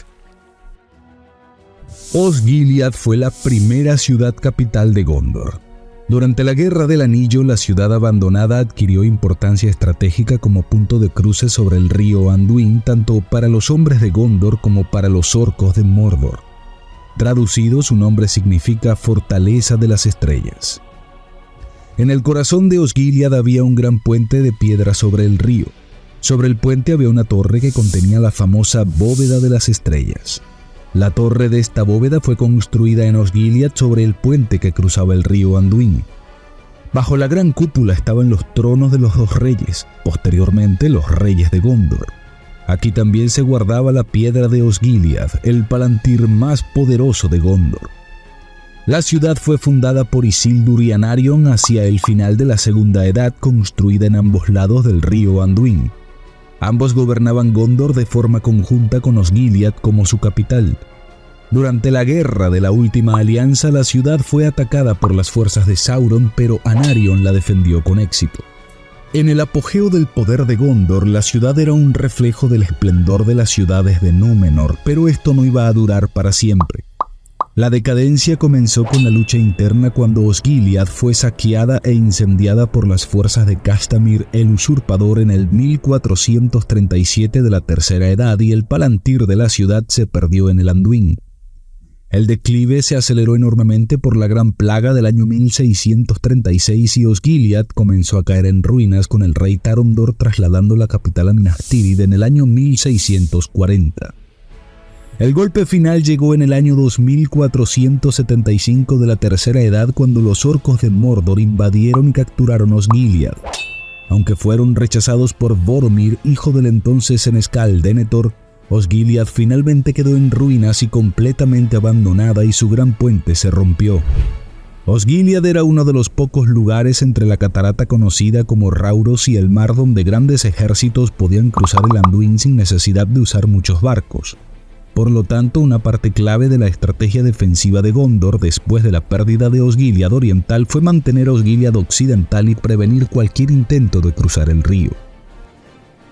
Osgiliath fue la primera ciudad capital de Gondor. Durante la Guerra del Anillo, la ciudad abandonada adquirió importancia estratégica como punto de cruce sobre el río Anduin, tanto para los hombres de Gondor como para los orcos de Mordor. Traducido, su nombre significa Fortaleza de las Estrellas. En el corazón de Osgiliath había un gran puente de piedra sobre el río. Sobre el puente había una torre que contenía la famosa Bóveda de las Estrellas. La torre de esta bóveda fue construida en Osgiliath sobre el puente que cruzaba el río Anduin. Bajo la gran cúpula estaban los tronos de los dos reyes, posteriormente los reyes de Gondor. Aquí también se guardaba la piedra de Osgiliath, el palantir más poderoso de Gondor. La ciudad fue fundada por Isildur y Anarion hacia el final de la Segunda Edad, construida en ambos lados del río Anduin. Ambos gobernaban Gondor de forma conjunta con Osgiliath como su capital. Durante la Guerra de la Última Alianza, la ciudad fue atacada por las fuerzas de Sauron, pero Anarion la defendió con éxito. En el apogeo del poder de Gondor, la ciudad era un reflejo del esplendor de las ciudades de Númenor, pero esto no iba a durar para siempre. La decadencia comenzó con la lucha interna cuando Osgiliath fue saqueada e incendiada por las fuerzas de Castamir el Usurpador en el 1437 de la Tercera Edad y el palantir de la ciudad se perdió en el Anduin. El declive se aceleró enormemente por la gran plaga del año 1636 y Osgiliath comenzó a caer en ruinas con el rey Tarondor trasladando la capital a Minas Tirith en el año 1640. El golpe final llegó en el año 2475 de la Tercera Edad cuando los orcos de Mordor invadieron y capturaron Osgiliath. Aunque fueron rechazados por Boromir, hijo del entonces senescal Denethor, Osgiliath finalmente quedó en ruinas y completamente abandonada y su gran puente se rompió. Osgiliath era uno de los pocos lugares entre la catarata conocida como Rauros y el mar donde grandes ejércitos podían cruzar el Anduin sin necesidad de usar muchos barcos. Por lo tanto, una parte clave de la estrategia defensiva de Gondor después de la pérdida de Osgiliath Oriental fue mantener Osgiliath Occidental y prevenir cualquier intento de cruzar el río.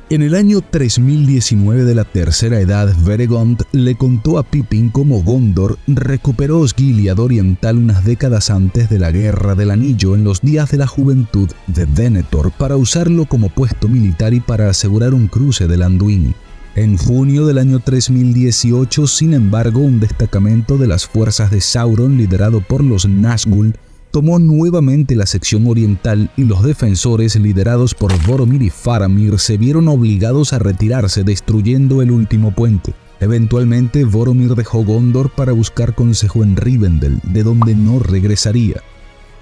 En el año 3019 de la Tercera Edad, Beregond le contó a Pippin cómo Gondor recuperó Osgiliath Oriental unas décadas antes de la Guerra del Anillo en los días de la juventud de Denethor para usarlo como puesto militar y para asegurar un cruce del Anduin. En junio del año 3018, sin embargo, un destacamento de las fuerzas de Sauron liderado por los Nazgûl tomó nuevamente la sección oriental y los defensores liderados por Boromir y Faramir se vieron obligados a retirarse destruyendo el último puente. Eventualmente, Boromir dejó Gondor para buscar consejo en Rivendell, de donde no regresaría.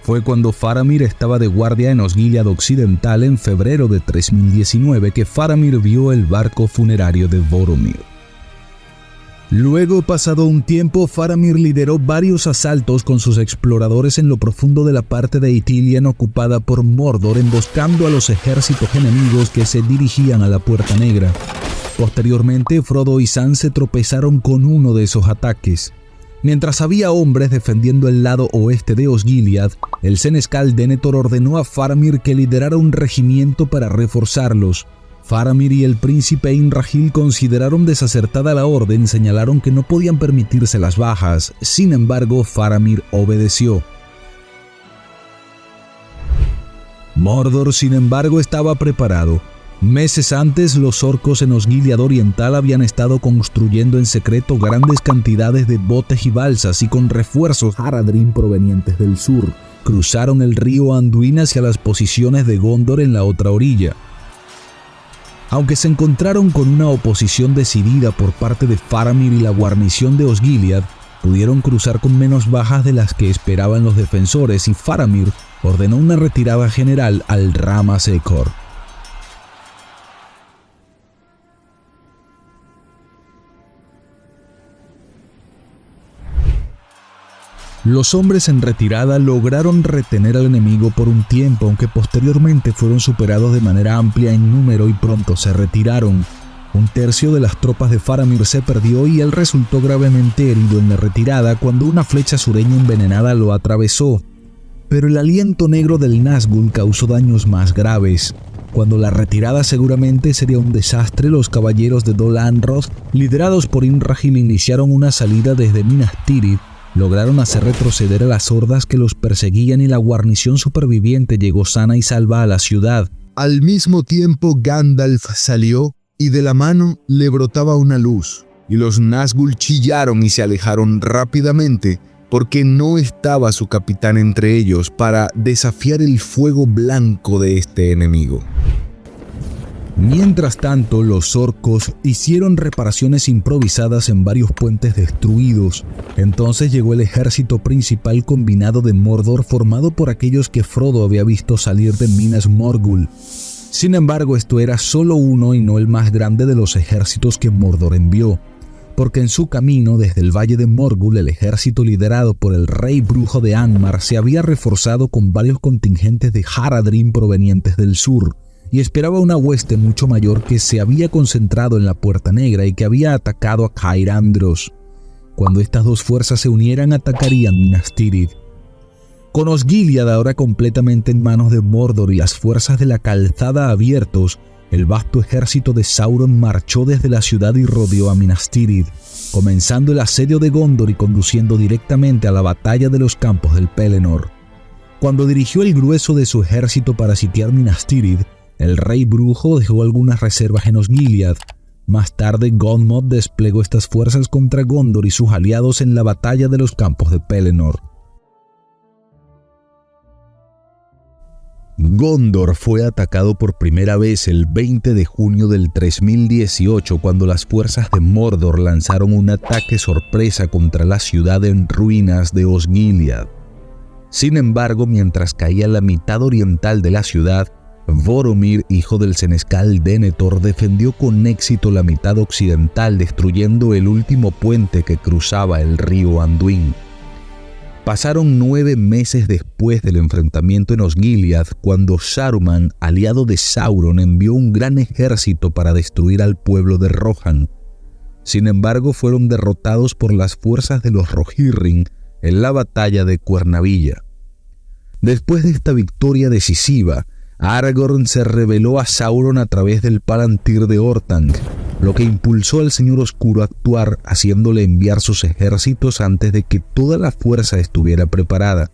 Fue cuando Faramir estaba de guardia en Osgiliath Occidental en febrero de 3019 que Faramir vio el barco funerario de Boromir. Luego, pasado un tiempo, Faramir lideró varios asaltos con sus exploradores en lo profundo de la parte de Ithilien ocupada por Mordor, emboscando a los ejércitos enemigos que se dirigían a la Puerta Negra. Posteriormente, Frodo y Sam se tropezaron con uno de esos ataques.
Mientras había hombres defendiendo el lado oeste de Osgiliath, el senescal Denethor ordenó a Faramir que liderara un regimiento para reforzarlos. Faramir y el príncipe Imrahil consideraron desacertada la orden, señalaron que no podían permitirse las bajas. Sin embargo, Faramir obedeció. Mordor, sin embargo, estaba preparado. Meses antes, los orcos en Osgiliath Oriental habían estado construyendo en secreto grandes cantidades de botes y balsas, y con refuerzos Haradrim provenientes del sur, cruzaron el río Anduin hacia las posiciones de Gondor en la otra orilla. Aunque se encontraron con una oposición decidida por parte de Faramir y la guarnición de Osgiliath, pudieron cruzar con menos bajas de las que esperaban los defensores, y Faramir ordenó una retirada general al Rama Secor. Los hombres en retirada lograron retener al enemigo por un tiempo, aunque posteriormente fueron superados de manera amplia en número y pronto se retiraron. Un tercio de las tropas de Faramir se perdió y él resultó gravemente herido en la retirada cuando una flecha sureña envenenada lo atravesó. Pero el aliento negro del Nazgûl causó daños más graves. Cuando la retirada seguramente sería un desastre, los caballeros de Dol Amroth, liderados por Imrahil, iniciaron una salida desde Minas Tirith. Lograron hacer retroceder a las hordas que los perseguían y la guarnición superviviente llegó sana y salva a la ciudad.
Al mismo tiempo Gandalf salió y de la mano le brotaba una luz, y los Nazgûl chillaron y se alejaron rápidamente porque no estaba su capitán entre ellos para desafiar el fuego blanco de este enemigo.
Mientras tanto, los orcos hicieron reparaciones improvisadas en varios puentes destruidos. Entonces llegó el ejército principal combinado de Mordor, formado por aquellos que Frodo había visto salir de Minas Morgul. Sin embargo, esto era solo uno y no el más grande de los ejércitos que Mordor envió, porque en su camino desde el Valle de Morgul, el ejército liderado por el rey brujo de Angmar se había reforzado con varios contingentes de Haradrim provenientes del sur, y esperaba una hueste mucho mayor que se había concentrado en la Puerta Negra y que había atacado a Cair Andros. Cuando estas dos fuerzas se unieran, atacarían Minas Tirith. Con Osgiliath ahora completamente en manos de Mordor y las fuerzas de la Calzada abiertos, el vasto ejército de Sauron marchó desde la ciudad y rodeó a Minas Tirith, comenzando el asedio de Gondor y conduciendo directamente a la batalla de los campos del Pelennor. Cuando dirigió el grueso de su ejército para sitiar Minas Tirith, el rey brujo dejó algunas reservas en Osgiliath. Más tarde, Gonmod desplegó estas fuerzas contra Gondor y sus aliados en la batalla de los campos de Pelennor. Gondor fue atacado por primera vez el 20 de junio del 3018, cuando las fuerzas de Mordor lanzaron un ataque sorpresa contra la ciudad en ruinas de Osgiliath. Sin embargo, mientras caía la mitad oriental de la ciudad, Boromir, hijo del senescal Denethor, defendió con éxito la mitad occidental, destruyendo el último puente que cruzaba el río Anduin. Pasaron 9 meses después del enfrentamiento en Osgiliath, cuando Saruman, aliado de Sauron, envió un gran ejército para destruir al pueblo de Rohan. Sin embargo, fueron derrotados por las fuerzas de los Rohirrim en la batalla de Cuernavilla. Después de esta victoria decisiva, Aragorn se rebeló a Sauron a través del Palantir de Orthanc, lo que impulsó al Señor Oscuro a actuar, haciéndole enviar sus ejércitos antes de que toda la fuerza estuviera preparada.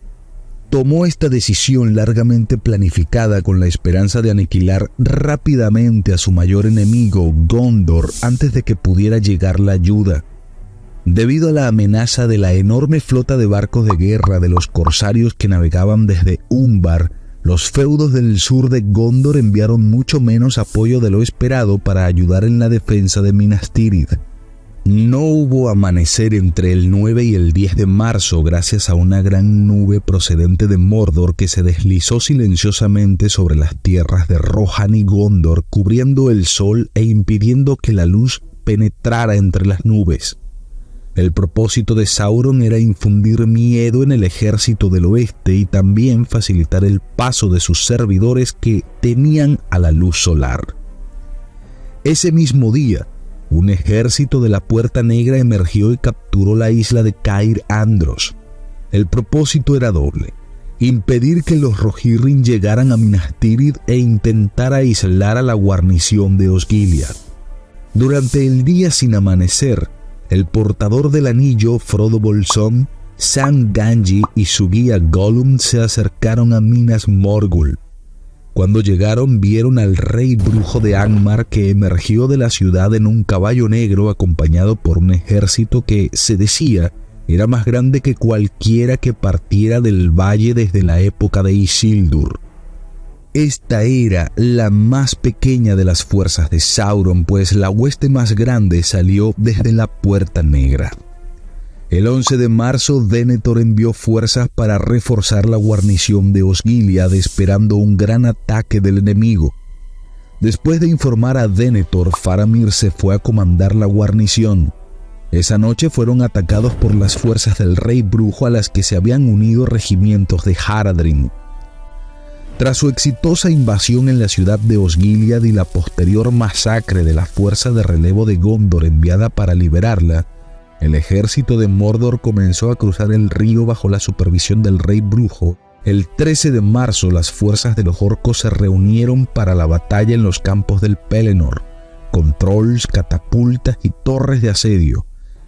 Tomó esta decisión largamente planificada con la esperanza de aniquilar rápidamente a su mayor enemigo, Gondor, antes de que pudiera llegar la ayuda. Debido a la amenaza de la enorme flota de barcos de guerra de los corsarios que navegaban desde Umbar, los feudos del sur de Gondor enviaron mucho menos apoyo de lo esperado para ayudar en la defensa de Minas Tirith. No hubo amanecer entre el 9 y el 10 de marzo gracias a una gran nube procedente de Mordor que se deslizó silenciosamente sobre las tierras de Rohan y Gondor, cubriendo el sol e impidiendo que la luz penetrara entre las nubes. El propósito de Sauron era infundir miedo en el ejército del oeste y también facilitar el paso de sus servidores que temían a la luz solar. Ese mismo día,
un ejército de la Puerta Negra emergió y capturó la isla de Cair Andros. El propósito era doble: impedir que los Rohirrim llegaran a Minas Tirith e intentar aislar a la guarnición de Osgiliath. Durante el día sin amanecer, el portador del anillo, Frodo Bolsón, Sam Gamgee y su guía Gollum se acercaron a Minas Morgul. Cuando llegaron, vieron al rey brujo de Angmar, que emergió de la ciudad en un caballo negro acompañado por un ejército que, se decía, era más grande que cualquiera que partiera del valle desde la época de Isildur. Esta era la más pequeña de las fuerzas de Sauron, pues la hueste más grande salió desde la Puerta Negra. El 11 de marzo, Denethor envió fuerzas para reforzar la guarnición de Osgiliath, esperando un gran ataque del enemigo. Después de informar a Denethor, Faramir se fue a comandar la guarnición. Esa noche fueron atacados por las fuerzas del rey brujo, a las que se habían unido regimientos de Haradrim. Tras su exitosa invasión en la ciudad de Osgiliath y la posterior masacre de la fuerza de relevo de Gondor enviada para liberarla, el ejército de Mordor comenzó a cruzar el río bajo la supervisión del rey brujo. El 13 de marzo, las fuerzas de los orcos se reunieron para la batalla en los campos del Pelennor, con trolls, catapultas y torres de asedio.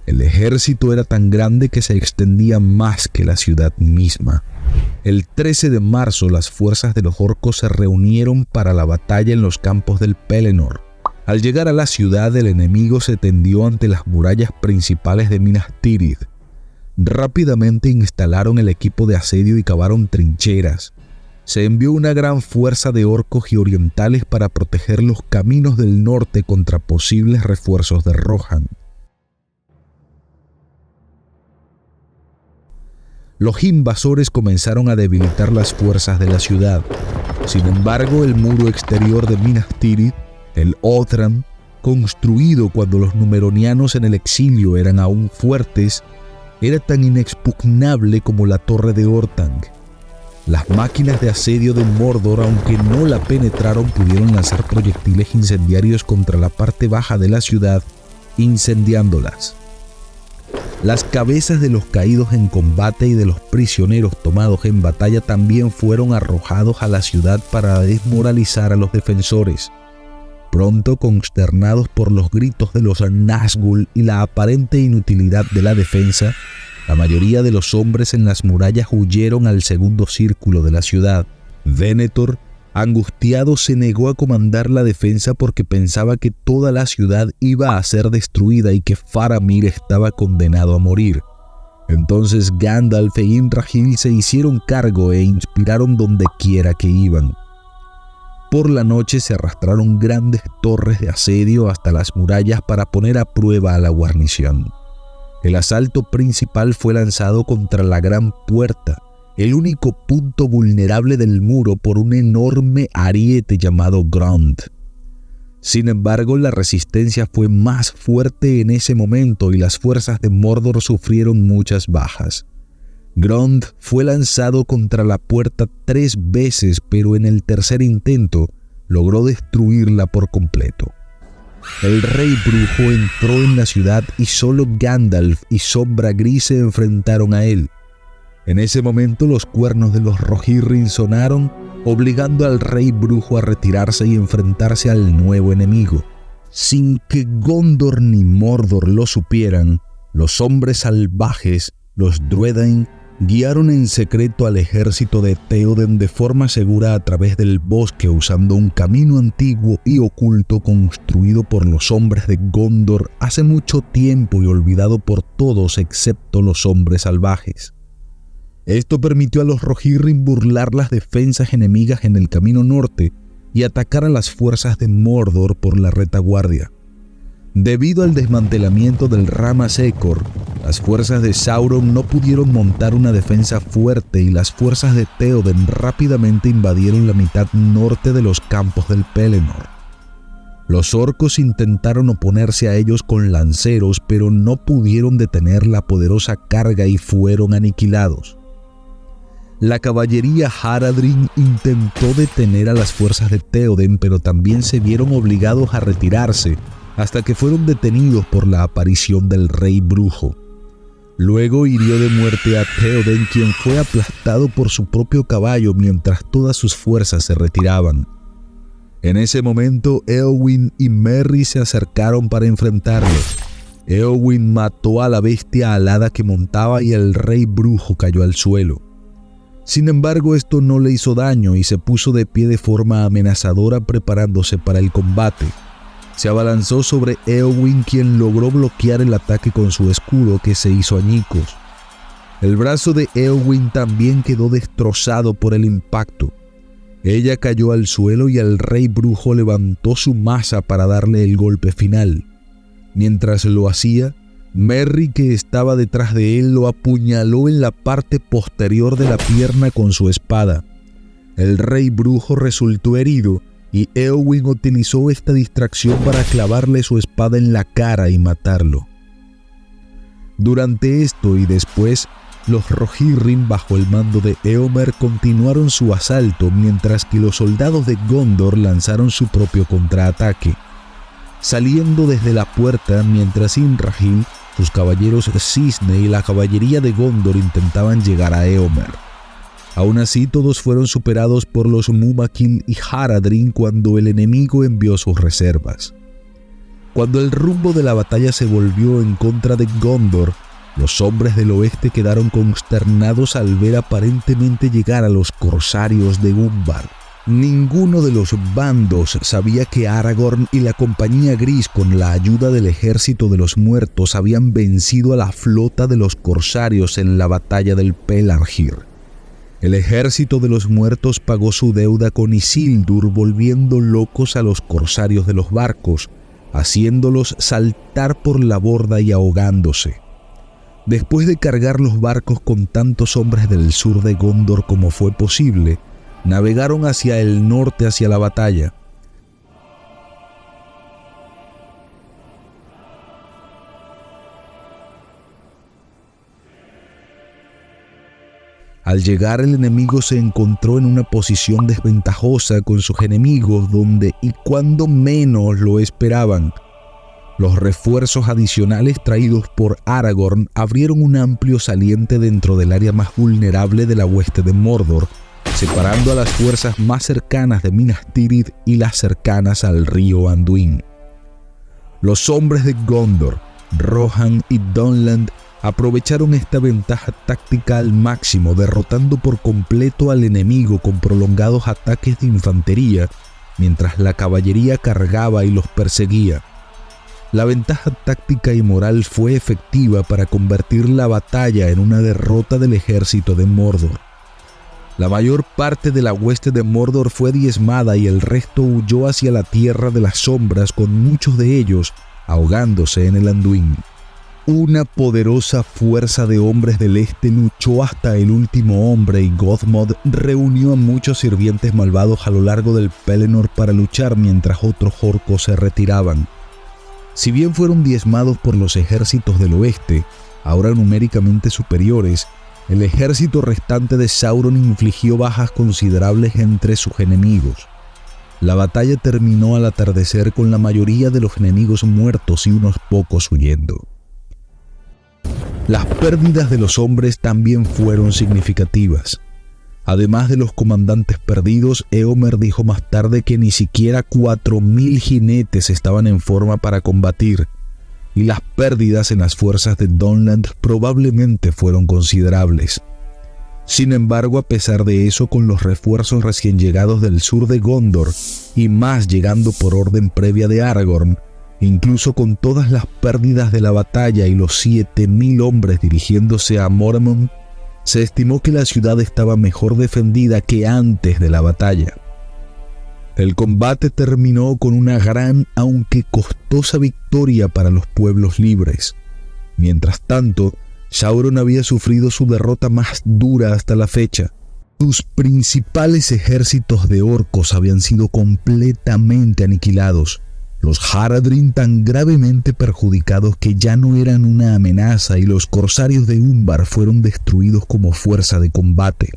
El ejército era tan grande que se extendía más que la ciudad misma. El 13 de marzo, las fuerzas de los orcos se reunieron para la batalla en los campos del Pelennor. Al llegar a la ciudad, el enemigo se tendió ante las murallas principales de Minas Tirith. Rápidamente instalaron el equipo de asedio y cavaron trincheras. Se envió una gran fuerza de orcos y orientales para proteger los caminos del norte contra posibles refuerzos de Rohan. Los invasores comenzaron a debilitar las fuerzas de la ciudad. Sin embargo, el muro exterior de Minas Tirith, el Othram, construido cuando los Númenóreanos en el exilio eran aún fuertes, era tan inexpugnable como la torre de Orthanc. Las máquinas de asedio de Mordor, aunque no la penetraron, pudieron lanzar proyectiles incendiarios contra la parte baja de la ciudad, incendiándolas. Las cabezas de los caídos en combate y de los prisioneros tomados en batalla también fueron arrojados a la ciudad para desmoralizar a los defensores. Pronto, consternados por los gritos de los Nazgûl y la aparente inutilidad de la defensa, la mayoría de los hombres en las murallas huyeron al segundo círculo de la ciudad. Denethor, angustiado, se negó a comandar la defensa porque pensaba que toda la ciudad iba a ser destruida y que Faramir estaba condenado a morir. Entonces Gandalf e Imrahil se hicieron cargo e inspiraron donde quiera que iban. Por la noche se arrastraron grandes torres de asedio hasta las murallas para poner a prueba a la guarnición. El asalto principal fue lanzado contra la gran puerta, el único punto vulnerable del muro, por un enorme ariete llamado Grond. Sin embargo, la resistencia fue más fuerte en ese momento y las fuerzas de Mordor sufrieron muchas bajas. Grond fue lanzado contra la puerta 3 veces, pero en el tercer intento logró destruirla por completo. El rey brujo entró en la ciudad y solo Gandalf y Sombra Gris se enfrentaron a él. En ese momento los cuernos de los Rohirrim sonaron, obligando al rey brujo a retirarse y enfrentarse al nuevo enemigo. Sin que Gondor ni Mordor lo supieran, los hombres salvajes, los Dúnedain, guiaron en secreto al ejército de Théoden de forma segura a través del bosque, usando un camino antiguo y oculto construido por los hombres de Gondor hace mucho tiempo y olvidado por todos excepto los hombres salvajes. Esto permitió a los Rohirrim burlar las defensas enemigas en el camino norte y atacar a las fuerzas de Mordor por la retaguardia. Debido al desmantelamiento del Rama Secor, las fuerzas de Sauron no pudieron montar una defensa fuerte y las fuerzas de Théoden rápidamente invadieron la mitad norte de los campos del Pelennor. Los orcos intentaron oponerse a ellos con lanceros, pero no pudieron detener la poderosa carga y fueron aniquilados. La caballería Haradrim intentó detener a las fuerzas de Théoden, pero también se vieron obligados a retirarse,
hasta que fueron detenidos por la aparición del rey brujo. Luego hirió de muerte a Théoden, quien fue aplastado por su propio caballo mientras todas sus fuerzas se retiraban. En ese momento, Éowyn y Merry se acercaron para enfrentarlo. Éowyn mató a la bestia alada que montaba y el rey brujo cayó al suelo. Sin embargo, esto no le hizo daño y se puso de pie de forma amenazadora preparándose para el combate. Se abalanzó sobre Éowyn, quien logró bloquear el ataque con su escudo, que se hizo añicos. El brazo de Éowyn también quedó destrozado por el impacto. Ella cayó al suelo y el rey brujo levantó su maza para darle el golpe final. Mientras lo hacía, Merry, que estaba detrás de él, lo apuñaló en la parte posterior de la pierna con su espada. El rey brujo resultó herido y Éowyn utilizó esta distracción para clavarle su espada en la cara y matarlo. Durante esto y después, los Rohirrim, bajo el mando de Éomer, continuaron su asalto, mientras que los soldados de Gondor lanzaron su propio contraataque. Saliendo desde la puerta, mientras Imrahil, sus caballeros Cisne y la caballería de Gondor intentaban llegar a Éomer. Aún así, todos fueron superados por los Mumakin y Haradrim cuando el enemigo envió sus reservas. Cuando el rumbo de la batalla se volvió en contra de Gondor, los hombres del oeste quedaron consternados al ver aparentemente llegar a los corsarios de Umbar. Ninguno de los bandos sabía que Aragorn y la Compañía Gris, con la ayuda del ejército de los muertos, habían vencido a la flota de los corsarios en la batalla del Pelargir. El ejército de los muertos pagó su deuda con Isildur, volviendo locos a los corsarios de los barcos, haciéndolos saltar por la borda y ahogándose. Después de cargar los barcos con tantos hombres del sur de Gondor como fue posible, navegaron hacia el norte hacia la batalla. Al llegar, el enemigo se encontró en una posición desventajosa con sus enemigos, donde y cuando menos lo esperaban. Los refuerzos adicionales traídos por Aragorn abrieron un amplio saliente dentro del área más vulnerable de la hueste de Mordor, separando a las fuerzas más cercanas de Minas Tirith y las cercanas al río Anduin. Los hombres de Gondor, Rohan y Dunland aprovecharon esta ventaja táctica al máximo, derrotando por completo al enemigo con prolongados ataques de infantería, mientras la caballería cargaba y los perseguía. La ventaja táctica y moral fue efectiva para convertir la batalla en una derrota del ejército de Mordor. La mayor parte de la hueste de Mordor fue diezmada y el resto huyó hacia la Tierra de las Sombras, con muchos de ellos ahogándose en el Anduin. Una poderosa fuerza de hombres del este luchó hasta el último hombre y Gothmod reunió a muchos sirvientes malvados a lo largo del Pelennor para luchar mientras otros orcos se retiraban. Si bien fueron diezmados por los ejércitos del oeste, ahora numéricamente superiores, el ejército restante de Sauron infligió bajas considerables entre sus enemigos. La batalla terminó al atardecer con la mayoría de los enemigos muertos y unos pocos huyendo. Las pérdidas de los hombres también fueron significativas. Además de los comandantes perdidos, Éomer dijo más tarde que ni siquiera 4.000 jinetes estaban en forma para combatir, y las pérdidas en las fuerzas de Dunland probablemente fueron considerables. Sin embargo, a pesar de eso, con los refuerzos recién llegados del sur de Gondor, y más llegando por orden previa de Aragorn, incluso con todas las pérdidas de la batalla y los 7.000 hombres dirigiéndose a Mormont, se estimó que la ciudad estaba mejor defendida que antes de la batalla. El combate terminó con una gran, aunque costosa victoria para los pueblos libres. Mientras tanto, Sauron había sufrido su derrota más dura hasta la fecha. Sus principales ejércitos de orcos habían sido completamente aniquilados. Los Haradrim tan gravemente perjudicados que ya no eran una amenaza, y los corsarios de Umbar fueron destruidos como fuerza de combate.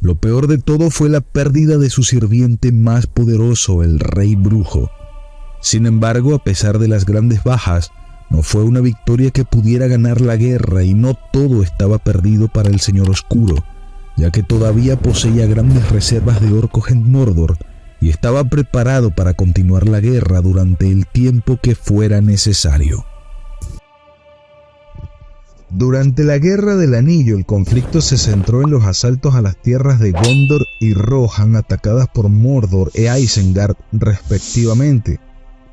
Lo peor de todo fue la pérdida de su sirviente más poderoso, el Rey Brujo.
Sin embargo, a pesar de las grandes bajas, no fue una victoria que pudiera ganar la guerra y no todo estaba perdido para el Señor Oscuro, ya que todavía poseía grandes reservas de orcos en Mordor y estaba preparado para continuar la guerra durante el tiempo que fuera necesario. Durante la Guerra del Anillo, el conflicto se centró en los asaltos a las tierras de Gondor y Rohan atacadas por Mordor e Isengard respectivamente.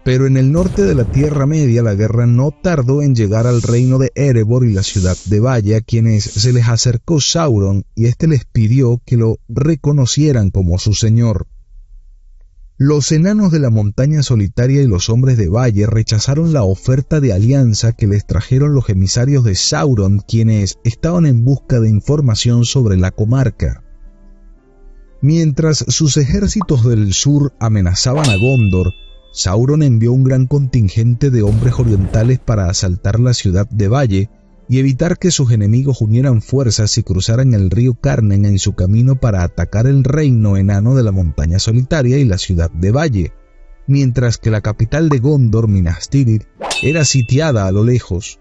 Pero en el norte de la Tierra Media la guerra no tardó en llegar al reino de Erebor y la ciudad de Valle, a quienes se les acercó Sauron y éste les pidió que lo reconocieran como su señor. Los enanos de la montaña solitaria y los hombres de Valle rechazaron la oferta de alianza que les trajeron los emisarios de Sauron, quienes estaban en busca de información sobre la comarca. Mientras sus ejércitos del sur amenazaban a Gondor, Sauron envió un gran contingente de hombres orientales para asaltar la ciudad de Valle y evitar que sus enemigos unieran fuerzas y cruzaran el río Carnen en su camino para atacar el reino enano de la montaña solitaria y la ciudad de Valle, mientras que la capital de Gondor, Minas Tirith, era sitiada a lo lejos.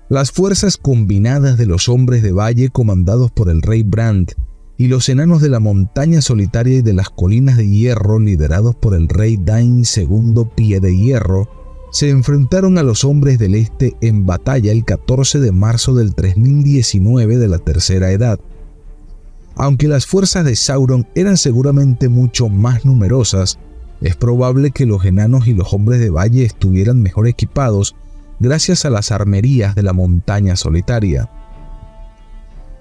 Las fuerzas combinadas de los hombres de Valle, comandados por el rey Brand, y los enanos de la montaña solitaria y de las colinas de hierro, liderados por el rey Dain II Pie de Hierro, se enfrentaron a los hombres del este en batalla el 14 de marzo del 3019 de la Tercera Edad. Aunque las fuerzas de Sauron eran seguramente mucho más numerosas, es probable que los enanos y los hombres de Valle estuvieran mejor equipados gracias a las armerías de la montaña solitaria.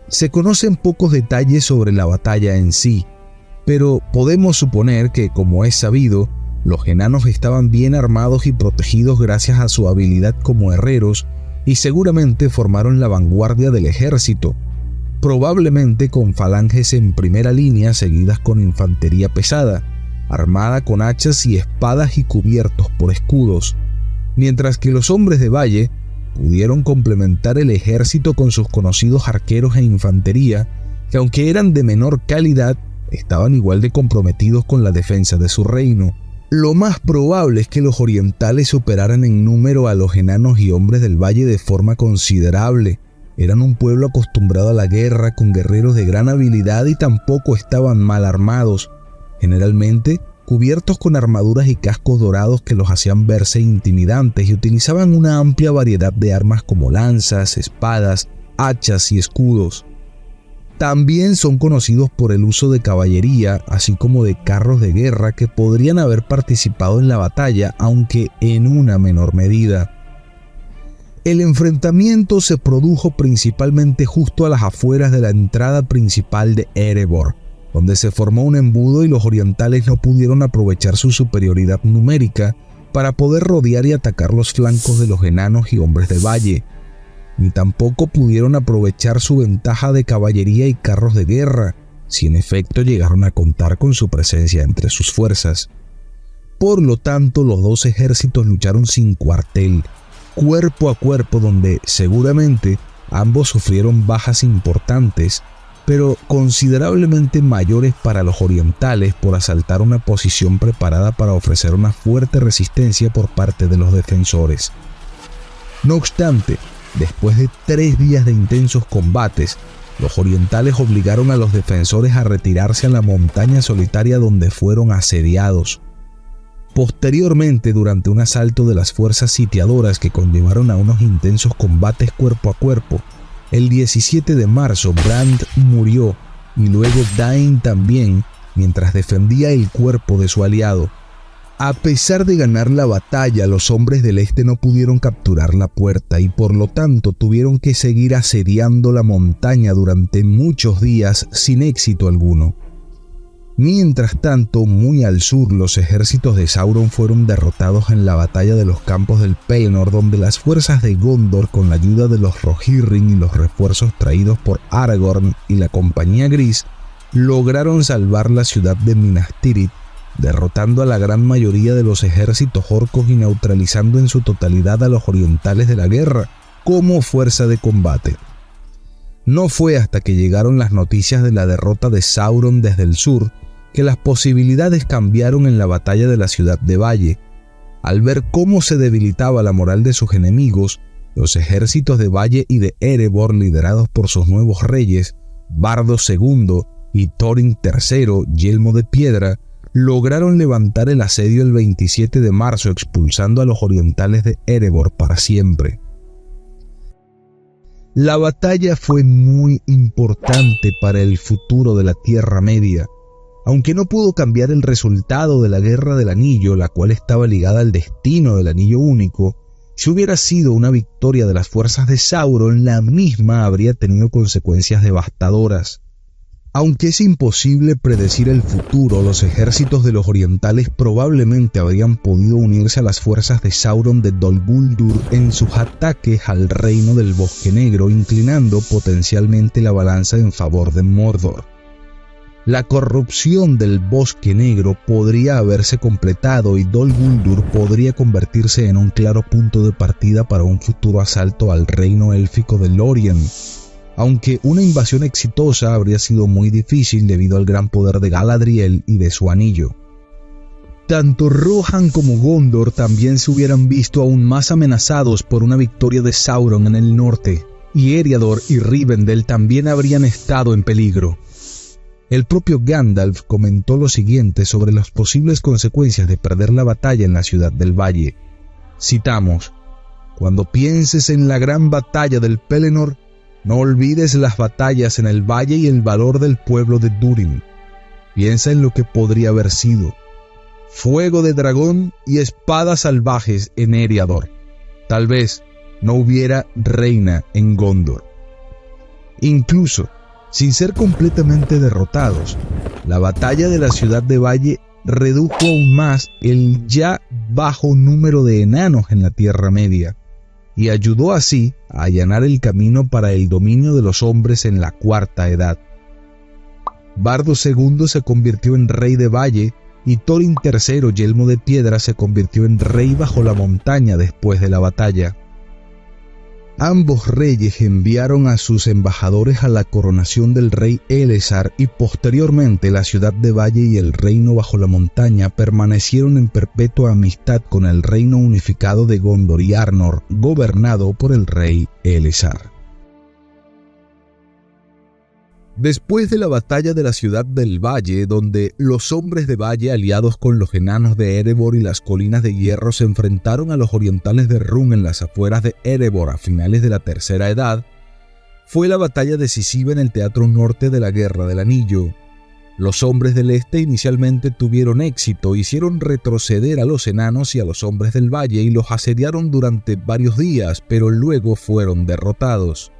Se conocen pocos detalles sobre la batalla en sí, pero podemos suponer que, como es sabido, los enanos estaban bien armados y protegidos gracias a su habilidad como herreros y seguramente formaron la vanguardia del ejército, probablemente con falanges en primera línea seguidas con infantería pesada, armada con hachas y espadas y cubiertos por escudos, mientras que los hombres de Valle pudieron complementar el ejército con sus conocidos arqueros e infantería, que aunque eran de menor calidad, estaban igual de comprometidos con la defensa de su reino. Lo más probable es que los orientales superaran en número a los enanos y hombres del Valle de forma considerable. Eran un pueblo acostumbrado a la guerra, con guerreros de gran habilidad y tampoco estaban mal armados, generalmente cubiertos con armaduras y cascos dorados que los hacían verse intimidantes, y utilizaban una amplia variedad de armas como lanzas, espadas, hachas y escudos. También son conocidos por el uso de caballería, así como de carros de guerra que podrían haber participado en la batalla, aunque en una menor medida. El enfrentamiento se produjo principalmente justo a las afueras de la entrada principal de Erebor, donde se formó un embudo y los orientales no pudieron aprovechar su superioridad numérica para poder rodear y atacar los flancos de los enanos y hombres de Valle, ni tampoco pudieron aprovechar su ventaja de caballería y carros de guerra, si en efecto llegaron a contar con su presencia entre sus fuerzas. Por lo tanto, los dos ejércitos lucharon sin cuartel, cuerpo a cuerpo, donde seguramente ambos sufrieron bajas importantes, pero considerablemente mayores para los orientales por asaltar una posición preparada para ofrecer una fuerte resistencia por parte de los defensores. No obstante, después de 3 días de intensos combates, los orientales obligaron a los defensores a retirarse a la montaña solitaria, donde fueron asediados. Posteriormente, durante un asalto de las fuerzas sitiadoras que conllevaron a unos intensos combates cuerpo a cuerpo, el 17 de marzo Brand murió y luego Dain también, mientras defendía el cuerpo de su aliado. A pesar de ganar la batalla, los hombres del este no pudieron capturar la puerta y por lo tanto tuvieron que seguir asediando la montaña durante muchos días sin éxito alguno. Mientras tanto, muy al sur, los ejércitos de Sauron fueron derrotados en la batalla de los campos del Pelennor, donde las fuerzas de Gondor, con la ayuda de los Rohirrim y los refuerzos traídos por Aragorn y la Compañía Gris, lograron salvar la ciudad de Minas Tirith, derrotando a la gran mayoría de los ejércitos orcos y neutralizando en su totalidad a los orientales de la guerra como fuerza de combate. No fue hasta que llegaron las noticias de la derrota de Sauron desde el sur que las posibilidades cambiaron en la batalla de la ciudad de Valle. Al ver cómo se debilitaba la moral de sus enemigos, los ejércitos de Valle y de Erebor, liderados por sus nuevos reyes, Bardo II y Thorin III, Yelmo de Piedra, lograron levantar el asedio el 27 de marzo, expulsando a los orientales de Erebor para siempre. La batalla fue muy importante para el futuro de la Tierra Media. Aunque no pudo cambiar el resultado de la Guerra del Anillo, la cual estaba ligada al destino del Anillo Único, si hubiera sido una victoria de las fuerzas de Sauron, la misma habría tenido consecuencias devastadoras. Aunque es imposible predecir el futuro, los ejércitos de los orientales probablemente habrían podido unirse a las fuerzas de Sauron de Dol Guldur en sus ataques al reino del Bosque Negro, inclinando potencialmente la balanza en favor de Mordor. La corrupción del Bosque Negro podría haberse completado y Dol Guldur podría convertirse en un claro punto de partida para un futuro asalto al reino élfico de Lórien. Aunque una invasión exitosa habría sido muy difícil debido al gran poder de Galadriel y de su anillo. Tanto Rohan como Gondor también se hubieran visto aún más amenazados por una victoria de Sauron en el norte, y Eriador y Rivendell también habrían estado en peligro. El propio Gandalf comentó lo siguiente sobre las posibles consecuencias de perder la batalla en la ciudad del Valle. Citamos: «Cuando pienses en la gran batalla del Pelennor, no olvides las batallas en el valle y el valor del pueblo de Durin. Piensa en lo que podría haber sido. Fuego de dragón y espadas salvajes en Eriador. Tal vez no hubiera reina en Gondor». Incluso, sin ser completamente derrotados, la batalla de la ciudad de Valle redujo aún más el ya bajo número de enanos en la Tierra Media, y ayudó así a allanar el camino para el dominio de los hombres en la Cuarta Edad. Bardo II se convirtió en rey de Valle y Thorin III, Yelmo de Piedra, se convirtió en rey bajo la montaña después de la batalla. Ambos reyes enviaron a sus embajadores a la coronación del rey Elessar y posteriormente la ciudad de Valle y el reino bajo la montaña permanecieron en perpetua amistad con el reino unificado de Gondor y Arnor, gobernado por el rey Elessar. Después de la batalla de la ciudad del Valle, donde los hombres de Valle aliados con los enanos de Erebor y las colinas de hierro se enfrentaron a los orientales de Rún en las afueras de Erebor a finales de la Tercera Edad, fue la batalla decisiva en el teatro norte de la Guerra del Anillo. Los hombres del este inicialmente tuvieron éxito, hicieron retroceder a los enanos y a los hombres del Valle y los asediaron durante varios días, pero luego fueron derrotados.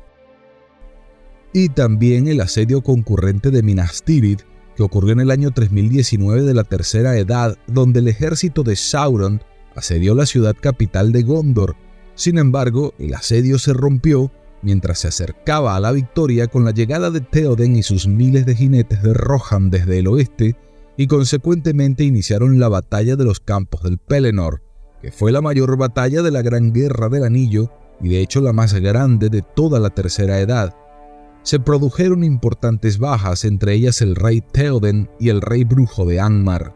Y también el asedio concurrente de Minas Tirith, que ocurrió en el año 3019 de la Tercera Edad, donde el ejército de Sauron asedió la ciudad capital de Gondor. Sin embargo, el asedio se rompió mientras se acercaba a la victoria con la llegada de Théoden y sus miles de jinetes de Rohan desde el oeste, y consecuentemente iniciaron la batalla de los campos del Pelennor, que fue la mayor batalla de la Gran Guerra del Anillo y de hecho la más grande de toda la Tercera Edad. Se produjeron importantes bajas, entre ellas el rey Théoden y el rey brujo de Angmar.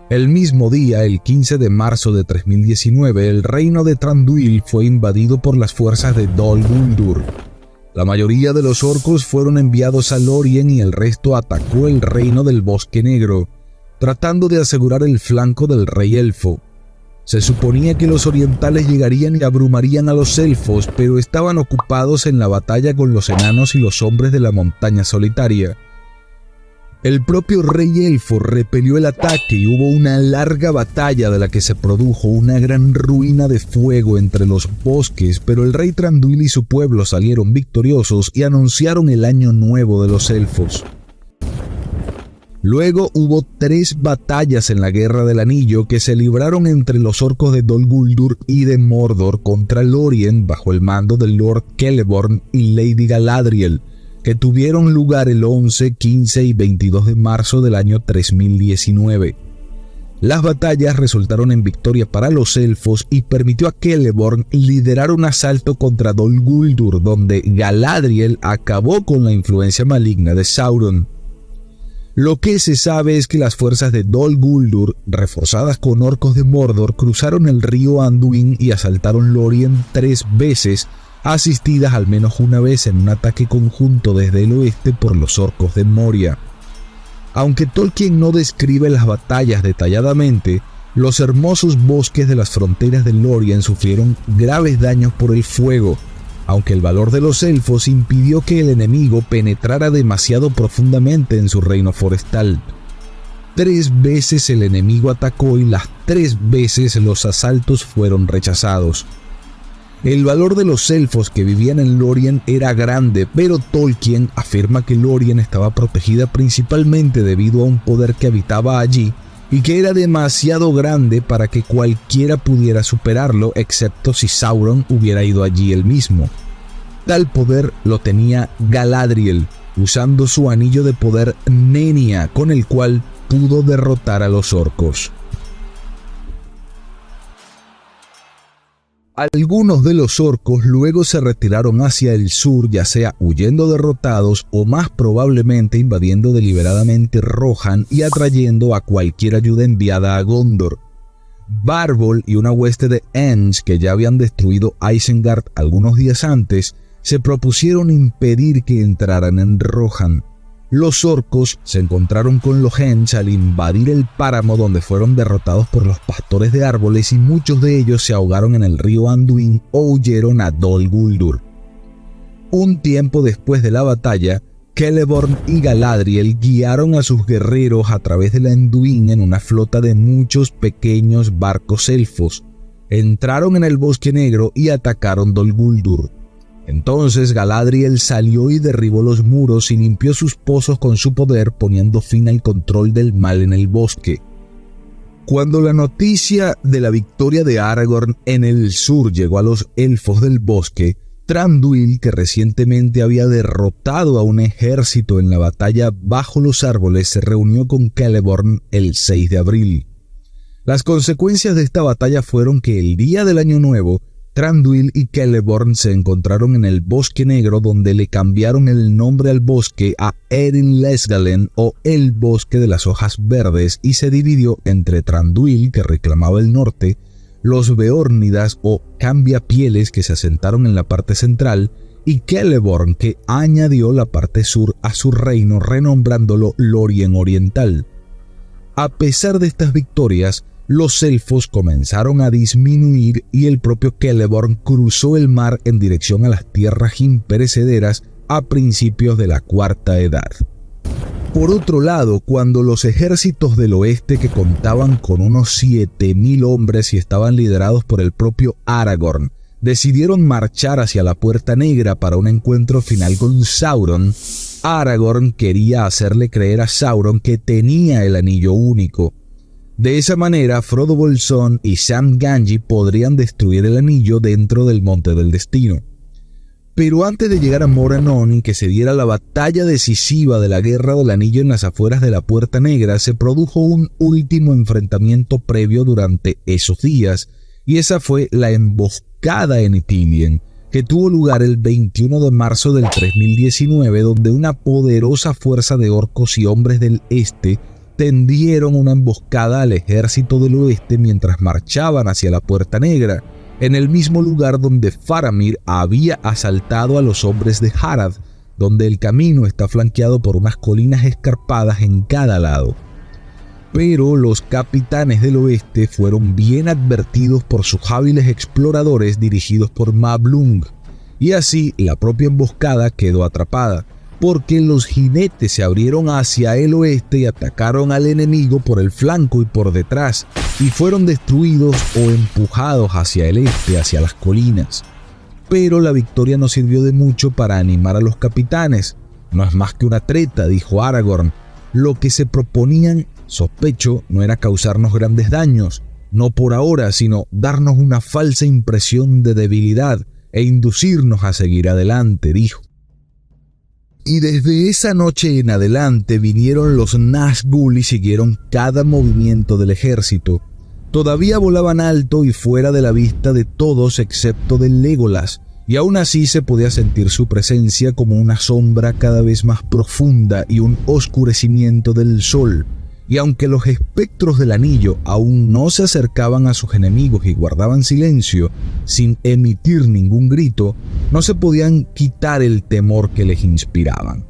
El mismo día, el 15 de marzo de 3019, el reino de Thranduil fue invadido por las fuerzas de Dol Guldur. La mayoría de los orcos fueron enviados a Lórien y el resto atacó el reino del Bosque Negro, tratando de asegurar el flanco del rey elfo. Se suponía que los orientales llegarían y abrumarían a los elfos, pero estaban ocupados en la batalla con los enanos y los hombres de la montaña solitaria. El propio rey elfo repelió el ataque y hubo una larga batalla de la que se produjo una gran ruina de fuego entre los bosques, pero el rey Thranduil y su pueblo salieron victoriosos y anunciaron el año nuevo de los elfos. Luego hubo 3 batallas en la Guerra del Anillo que se libraron entre los orcos de Dol Guldur y de Mordor contra Lórien bajo el mando del Lord Celeborn y Lady Galadriel, que tuvieron lugar el 11, 15 y 22 de marzo del año 3019. Las batallas resultaron en victoria para los elfos y permitió a Celeborn liderar un asalto contra Dol Guldur, donde Galadriel acabó con la influencia maligna de Sauron. Lo que se sabe es que las fuerzas de Dol Guldur, reforzadas con orcos de Mordor, cruzaron el río Anduin y asaltaron Lórien 3 veces, asistidas al menos una vez en un ataque conjunto desde el oeste por los orcos de Moria. Aunque Tolkien no describe las batallas detalladamente, los hermosos bosques de las fronteras de Lórien sufrieron graves daños por el fuego, aunque el valor de los elfos impidió que el enemigo penetrara demasiado profundamente en su reino forestal. 3 veces el enemigo atacó y las 3 veces los asaltos fueron rechazados. El valor de los elfos que vivían en Lórien era grande, pero Tolkien afirma que Lórien estaba protegida principalmente debido a un poder que habitaba allí y que era demasiado grande para que cualquiera pudiera superarlo, excepto si Sauron hubiera ido allí él mismo. Tal poder lo tenía Galadriel, usando su anillo de poder Nenya, con el cual pudo derrotar a los orcos. Algunos de los orcos luego se retiraron hacia el sur, ya sea huyendo derrotados o más probablemente invadiendo deliberadamente Rohan y atrayendo a cualquier ayuda enviada a Gondor. Barbol y una hueste de Ents que ya habían destruido Isengard algunos días antes se propusieron impedir que entraran en Rohan. Los orcos se encontraron con los Ents al invadir el páramo, donde fueron derrotados por los pastores de árboles y muchos de ellos se ahogaron en el río Anduin o huyeron a Dol Guldur. Un tiempo después de la batalla, Celeborn y Galadriel guiaron a sus guerreros a través del Anduin en una flota de muchos pequeños barcos elfos. Entraron en el Bosque Negro y atacaron Dol Guldur. Entonces Galadriel salió y derribó los muros y limpió sus pozos con su poder, poniendo fin al control del mal en el bosque. Cuando la noticia de la victoria de Aragorn en el sur llegó a los elfos del bosque, Thranduil, que recientemente había derrotado a un ejército en la batalla bajo los árboles, se reunió con Celeborn el 6 de abril. Las consecuencias de esta batalla fueron que el día del Año Nuevo, Thranduil y Celeborn se encontraron en el Bosque Negro, donde le cambiaron el nombre al bosque a Erin Lesgalen, o el Bosque de las Hojas Verdes, y se dividió entre Thranduil, que reclamaba el norte, los Beórnidas o Cambiapieles, que se asentaron en la parte central, y Celeborn, que añadió la parte sur a su reino, renombrándolo Lórien Oriental. A pesar de estas victorias, los elfos comenzaron a disminuir y el propio Celeborn cruzó el mar en dirección a las tierras imperecederas a principios de la Cuarta Edad. Por otro lado, cuando los ejércitos del oeste, que contaban con unos 7.000 hombres y estaban liderados por el propio Aragorn, decidieron marchar hacia la Puerta Negra para un encuentro final con Sauron, Aragorn quería hacerle creer a Sauron que tenía el Anillo Único. De esa manera, Frodo Bolsón y Sam Gamgee podrían destruir el anillo dentro del Monte del Destino. Pero antes de llegar a Morannon y que se diera la batalla decisiva de la Guerra del Anillo en las afueras de la Puerta Negra, se produjo un último enfrentamiento previo durante esos días, y esa fue la emboscada en Ithilien, que tuvo lugar el 21 de marzo del 3019, donde una poderosa fuerza de orcos y hombres del este tendieron una emboscada al ejército del oeste mientras marchaban hacia la Puerta Negra, en el mismo lugar donde Faramir había asaltado a los hombres de Harad, donde el camino está flanqueado por unas colinas escarpadas en cada lado. Pero los capitanes del oeste fueron bien advertidos por sus hábiles exploradores dirigidos por Mablung, y así la propia emboscada quedó atrapada, porque los jinetes se abrieron hacia el oeste y atacaron al enemigo por el flanco y por detrás, y fueron destruidos o empujados hacia el este, hacia las colinas. Pero la victoria no sirvió de mucho para animar a los capitanes. No es más que una treta, dijo Aragorn. Lo que se proponían, sospecho, no era causarnos grandes daños, no por ahora, sino darnos una falsa impresión de debilidad e inducirnos a seguir adelante, dijo. Y desde esa noche en adelante vinieron los Nazgûl y siguieron cada movimiento del ejército. Todavía volaban alto y fuera de la vista de todos excepto de Legolas, y aún así se podía sentir su presencia como una sombra cada vez más profunda y un oscurecimiento del sol. Y aunque los espectros del anillo aún no se acercaban a sus enemigos y guardaban silencio, sin emitir ningún grito, no se podían quitar el temor que les inspiraban.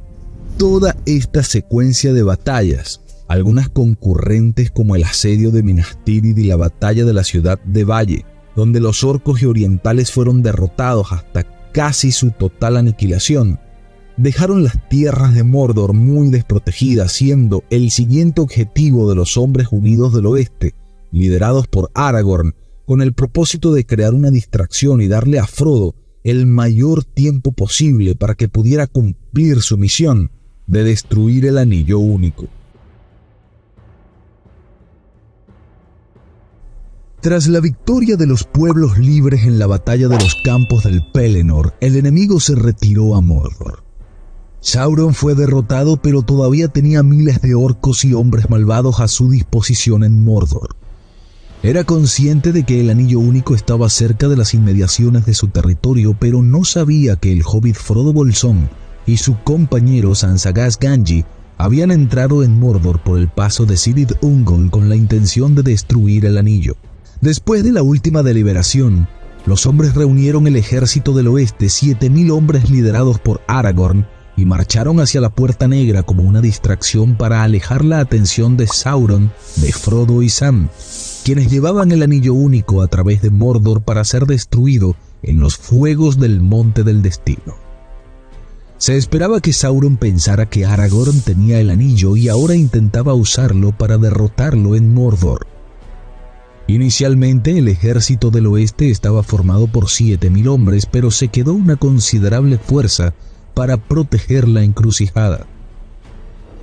Toda esta secuencia de batallas, algunas concurrentes como el asedio de Minas Tirith y la batalla de la ciudad de Valle, donde los orcos y orientales fueron derrotados hasta casi su total aniquilación, dejaron las tierras de Mordor muy desprotegidas, siendo el siguiente objetivo de los Hombres Unidos del Oeste, liderados por Aragorn, con el propósito de crear una distracción y darle a Frodo el mayor tiempo posible para que pudiera cumplir su misión de destruir el Anillo Único. Tras la victoria de los pueblos libres en la batalla de los campos del Pelennor, el enemigo se retiró a Mordor. Sauron fue derrotado, pero todavía tenía miles de orcos y hombres malvados a su disposición en Mordor. Era consciente de que el Anillo Único estaba cerca de las inmediaciones de su territorio, pero no sabía que el hobbit Frodo Bolsón y su compañero Sansagaz Gamgee habían entrado en Mordor por el paso de Cirith Ungol con la intención de destruir el anillo. Después de la última deliberación, los hombres reunieron el ejército del oeste, 7,000 hombres liderados por Aragorn, y marcharon hacia la Puerta Negra como una distracción para alejar la atención de Sauron, de Frodo y Sam, quienes llevaban el Anillo Único a través de Mordor para ser destruido en los fuegos del Monte del Destino. Se esperaba que Sauron pensara que Aragorn tenía el anillo y ahora intentaba usarlo para derrotarlo en Mordor. Inicialmente el ejército del oeste estaba formado por 7,000 hombres, pero se quedó una considerable fuerza para proteger la encrucijada.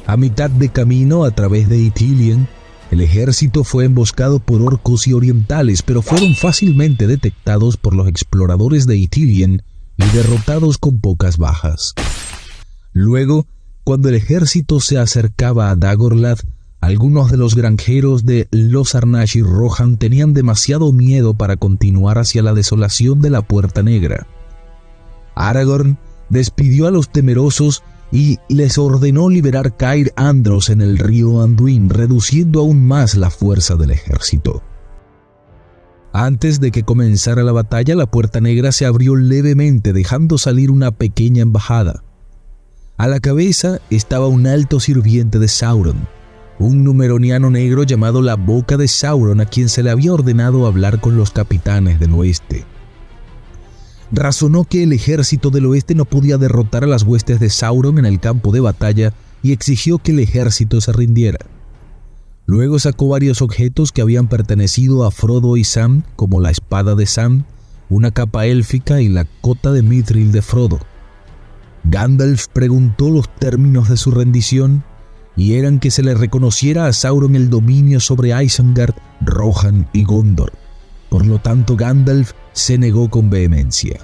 A mitad de camino a través de Ithilien, el ejército fue emboscado por orcos y orientales, pero fueron fácilmente detectados por los exploradores de Ithilien y derrotados con pocas bajas. Luego, cuando el ejército se acercaba a Dagorlad, algunos de los granjeros de Los Arnach y Rohan tenían demasiado miedo para continuar hacia la desolación de la Puerta Negra. Aragorn despidió a los temerosos y les ordenó liberar Cair Andros en el río Anduin, reduciendo aún más la fuerza del ejército. Antes de que comenzara la batalla, la Puerta Negra se abrió levemente, dejando salir una pequeña embajada. A la cabeza estaba un alto sirviente de Sauron, un numeroniano negro llamado la Boca de Sauron, a quien se le había ordenado hablar con los capitanes del oeste. Razonó que el ejército del oeste no podía derrotar a las huestes de Sauron en el campo de batalla y exigió que el ejército se rindiera. Luego sacó varios objetos que habían pertenecido a Frodo y Sam, como la espada de Sam, una capa élfica y la cota de Mithril de Frodo. Gandalf preguntó los términos de su rendición, y eran que se le reconociera a Sauron el dominio sobre Isengard, Rohan y Gondor. Por lo tanto, Gandalf se negó con vehemencia.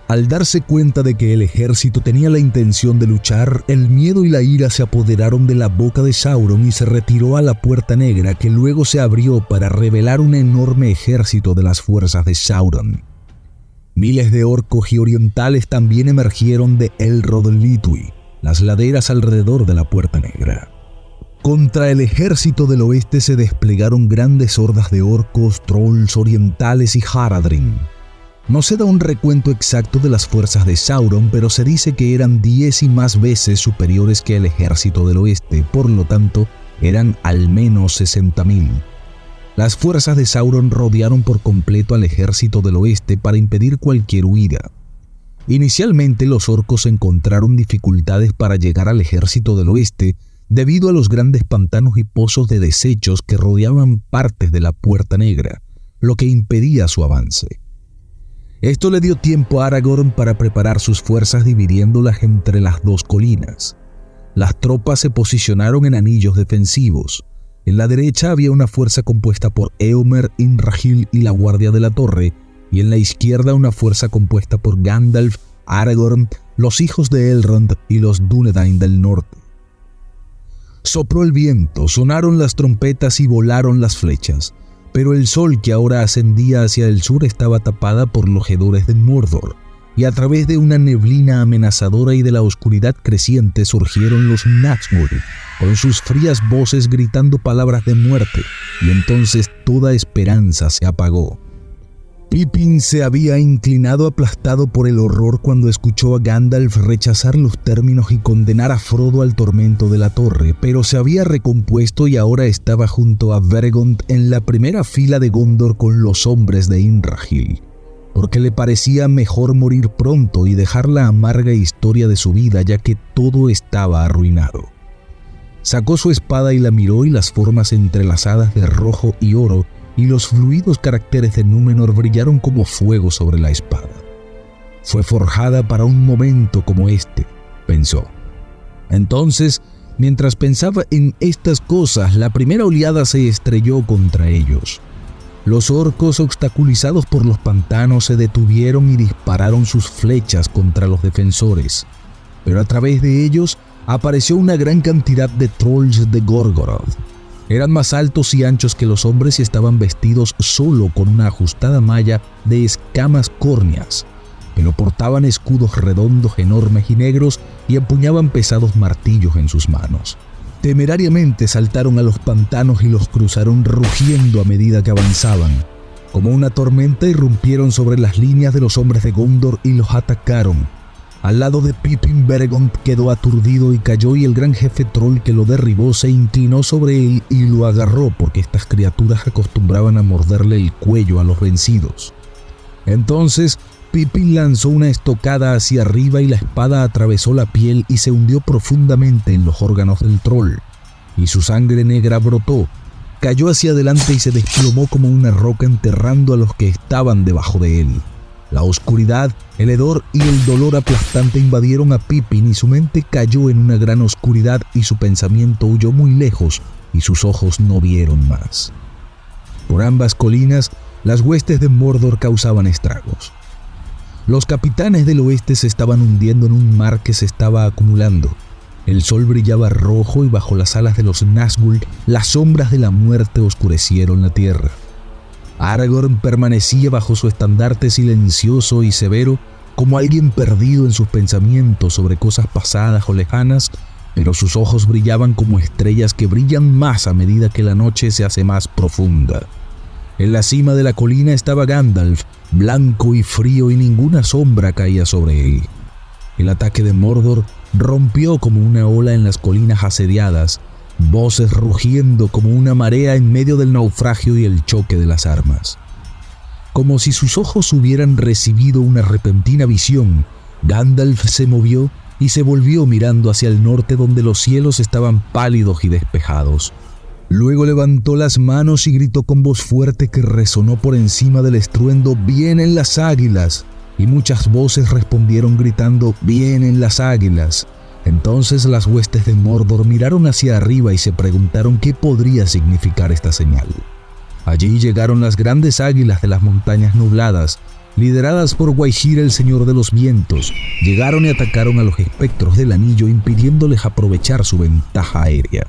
Al darse cuenta de que el ejército tenía la intención de luchar, el miedo y la ira se apoderaron de la Boca de Sauron y se retiró a la Puerta Negra, que luego se abrió para revelar un enorme ejército de las fuerzas de Sauron. Miles de orcos y orientales también emergieron de Elrond Litwi, las laderas alrededor de la Puerta Negra. Contra el ejército del oeste se desplegaron grandes hordas de orcos, trolls, orientales y Haradrim. No se da un recuento exacto de las fuerzas de Sauron, pero se dice que eran 10 y más veces superiores que el ejército del oeste, por lo tanto, eran al menos 60,000. Las fuerzas de Sauron rodearon por completo al ejército del oeste para impedir cualquier huida. Inicialmente los orcos encontraron dificultades para llegar al ejército del oeste debido a los grandes pantanos y pozos de desechos que rodeaban partes de la Puerta Negra, lo que impedía su avance. Esto le dio tiempo a Aragorn para preparar sus fuerzas dividiéndolas entre las dos colinas. Las tropas se posicionaron en anillos defensivos. En la derecha había una fuerza compuesta por Éomer, Imrahil y la Guardia de la Torre, y en la izquierda una fuerza compuesta por Gandalf, Aragorn, los hijos de Elrond y los Dúnedain del norte. Sopló el viento, sonaron las trompetas y volaron las flechas, pero el sol que ahora ascendía hacia el sur estaba tapada por los hedores de Mordor, y a través de una neblina amenazadora y de la oscuridad creciente surgieron los Nazgûl, con sus frías voces gritando palabras de muerte, y entonces toda esperanza se apagó. Pippin se había inclinado aplastado por el horror cuando escuchó a Gandalf rechazar los términos y condenar a Frodo al tormento de la torre, pero se había recompuesto y ahora estaba junto a Beregond en la primera fila de Gondor con los hombres de Imrahil, porque le parecía mejor morir pronto y dejar la amarga historia de su vida, ya que todo estaba arruinado. Sacó su espada y la miró, y las formas entrelazadas de rojo y oro y los fluidos caracteres de Númenor brillaron como fuego sobre la espada. Fue forjada para un momento como este, pensó. Entonces, mientras pensaba en estas cosas, la primera oleada se estrelló contra ellos. Los orcos, obstaculizados por los pantanos, se detuvieron y dispararon sus flechas contra los defensores, pero a través de ellos apareció una gran cantidad de trolls de Gorgoroth. Eran más altos y anchos que los hombres y estaban vestidos solo con una ajustada malla de escamas córneas, pero portaban escudos redondos, enormes y negros, y empuñaban pesados martillos en sus manos. Temerariamente saltaron a los pantanos y los cruzaron rugiendo a medida que avanzaban. Como una tormenta irrumpieron sobre las líneas de los hombres de Gondor y los atacaron. Al lado de Pippin, Beregond quedó aturdido y cayó, y el gran jefe troll que lo derribó se inclinó sobre él y lo agarró, porque estas criaturas acostumbraban a morderle el cuello a los vencidos. Entonces Pippin lanzó una estocada hacia arriba y la espada atravesó la piel y se hundió profundamente en los órganos del troll, y su sangre negra brotó, cayó hacia adelante y se desplomó como una roca, enterrando a los que estaban debajo de él. La oscuridad, el hedor y el dolor aplastante invadieron a Pippin, y su mente cayó en una gran oscuridad y su pensamiento huyó muy lejos y sus ojos no vieron más. Por ambas colinas, las huestes de Mordor causaban estragos. Los capitanes del oeste se estaban hundiendo en un mar que se estaba acumulando. El sol brillaba rojo y bajo las alas de los Nazgûl, las sombras de la muerte oscurecieron la tierra. Aragorn permanecía bajo su estandarte silencioso y severo, como alguien perdido en sus pensamientos sobre cosas pasadas o lejanas, pero sus ojos brillaban como estrellas que brillan más a medida que la noche se hace más profunda. En la cima de la colina estaba Gandalf, blanco y frío, y ninguna sombra caía sobre él. El ataque de Mordor rompió como una ola en las colinas asediadas, voces rugiendo como una marea en medio del naufragio y el choque de las armas. Como si sus ojos hubieran recibido una repentina visión, Gandalf se movió y se volvió mirando hacia el norte, donde los cielos estaban pálidos y despejados. Luego levantó las manos y gritó con voz fuerte que resonó por encima del estruendo: «¡Vienen las águilas!», y muchas voces respondieron gritando: «¡Vienen las águilas!». Entonces las huestes de Mordor miraron hacia arriba y se preguntaron qué podría significar esta señal. Allí llegaron las grandes águilas de las montañas nubladas, lideradas por Gwaihir, el señor de los vientos. Llegaron y atacaron a los espectros del anillo, impidiéndoles aprovechar su ventaja aérea.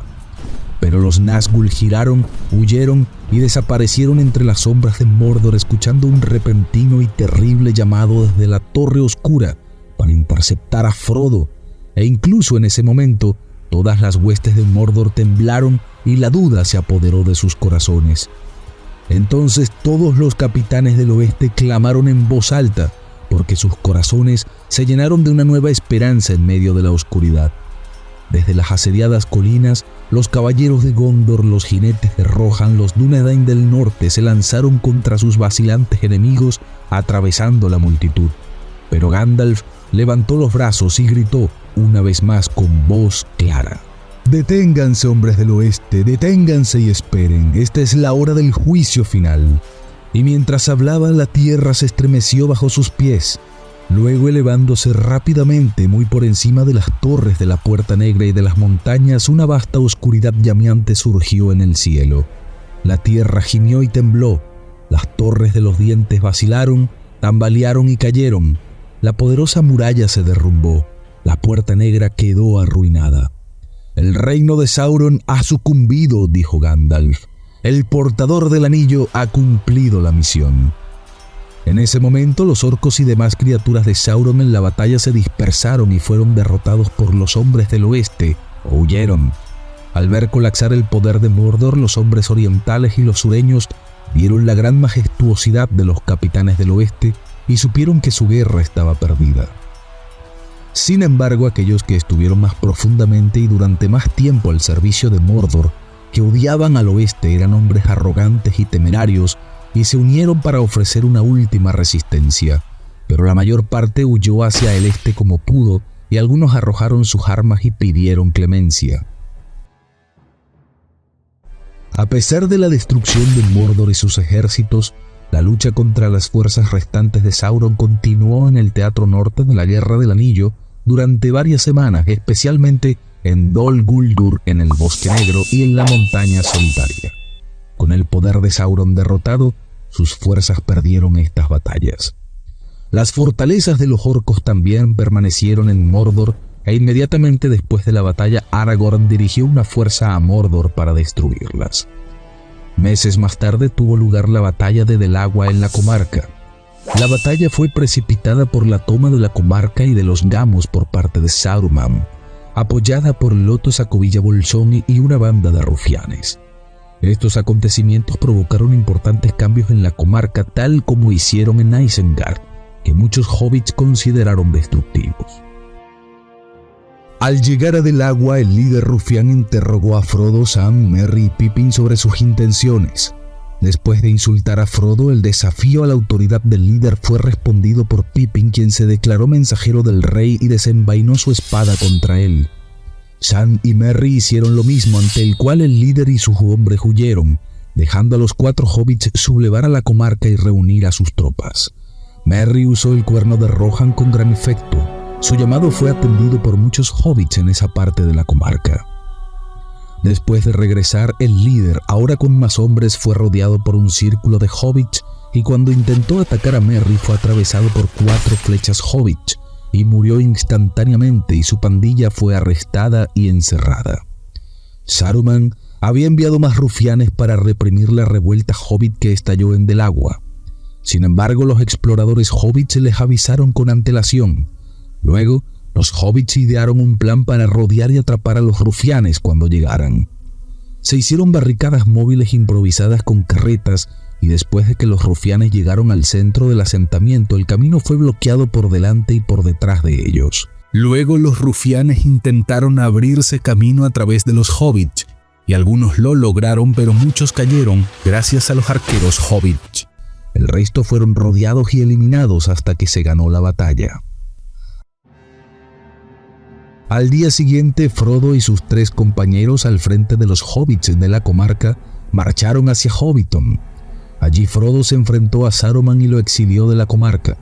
Pero los Nazgûl giraron, huyeron y desaparecieron entre las sombras de Mordor, escuchando un repentino y terrible llamado desde la Torre Oscura para interceptar a Frodo. E incluso en ese momento, todas las huestes de Mordor temblaron y la duda se apoderó de sus corazones. Entonces todos los capitanes del oeste clamaron en voz alta, porque sus corazones se llenaron de una nueva esperanza en medio de la oscuridad. Desde las asediadas colinas, los caballeros de Gondor, los jinetes de Rohan, los Dúnedain del norte se lanzaron contra sus vacilantes enemigos, atravesando la multitud. Pero Gandalf levantó los brazos y gritó una vez más con voz clara: «Deténganse, hombres del oeste, deténganse y esperen. Esta es la hora del juicio final». Y mientras hablaba, la tierra se estremeció bajo sus pies. Luego, elevándose rápidamente muy por encima de las torres de la Puerta Negra y de las montañas, una vasta oscuridad llameante surgió en el cielo. La tierra gimió y tembló. Las torres de los dientes vacilaron, tambalearon y cayeron. La poderosa muralla se derrumbó. La Puerta Negra quedó arruinada. «El reino de Sauron ha sucumbido», dijo Gandalf. «El portador del anillo ha cumplido la misión». En ese momento, los orcos y demás criaturas de Sauron en la batalla se dispersaron y fueron derrotados por los hombres del oeste, o huyeron. Al ver colapsar el poder de Mordor, los hombres orientales y los sureños vieron la gran majestuosidad de los capitanes del oeste y supieron que su guerra estaba perdida. Sin embargo, aquellos que estuvieron más profundamente y durante más tiempo al servicio de Mordor, que odiaban al oeste, eran hombres arrogantes y temerarios y se unieron para ofrecer una última resistencia, pero la mayor parte huyó hacia el este como pudo y algunos arrojaron sus armas y pidieron clemencia. A pesar de la destrucción de Mordor y sus ejércitos, la lucha contra las fuerzas restantes de Sauron continuó en el Teatro Norte de la Guerra del Anillo durante varias semanas, especialmente en Dol Guldur en el Bosque Negro y en la Montaña Solitaria. Con el poder de Sauron derrotado, sus fuerzas perdieron estas batallas. Las fortalezas de los orcos también permanecieron en Mordor e inmediatamente después de la batalla Aragorn dirigió una fuerza a Mordor para destruirlas. Meses más tarde tuvo lugar la batalla de Del Agua en la comarca. La batalla fue precipitada por la toma de la comarca y de los Gamos por parte de Saruman, apoyada por Loto Sacovilla Bolsón y una banda de rufianes. Estos acontecimientos provocaron importantes cambios en la comarca, tal como hicieron en Isengard, que muchos hobbits consideraron destructivos. Al llegar a Del Agua, el líder rufián interrogó a Frodo, Sam, Merry y Pippin sobre sus intenciones. Después de insultar a Frodo, el desafío a la autoridad del líder fue respondido por Pippin, quien se declaró mensajero del rey y desenvainó su espada contra él. Sam y Merry hicieron lo mismo, ante el cual el líder y sus hombres huyeron, dejando a los 4 hobbits sublevar a la comarca y reunir a sus tropas. Merry usó el cuerno de Rohan con gran efecto. Su llamado fue atendido por muchos hobbits en esa parte de la comarca. Después de regresar, el líder, ahora con más hombres, fue rodeado por un círculo de hobbits y cuando intentó atacar a Merry fue atravesado por 4 flechas hobbits y murió instantáneamente y su pandilla fue arrestada y encerrada. Saruman había enviado más rufianes para reprimir la revuelta hobbit que estalló en Del Agua. Sin embargo, los exploradores hobbits les avisaron con antelación. Luego, los hobbits idearon un plan para rodear y atrapar a los rufianes cuando llegaran. Se hicieron barricadas móviles improvisadas con carretas y después de que los rufianes llegaron al centro del asentamiento, el camino fue bloqueado por delante y por detrás de ellos. Luego los rufianes intentaron abrirse camino a través de los hobbits y algunos lo lograron, pero muchos cayeron gracias a los arqueros hobbits. El resto fueron rodeados y eliminados hasta que se ganó la batalla. Al día siguiente, Frodo y sus 3 compañeros al frente de los hobbits de la comarca marcharon hacia Hobbiton. Allí Frodo se enfrentó a Saruman y lo exilió de la comarca.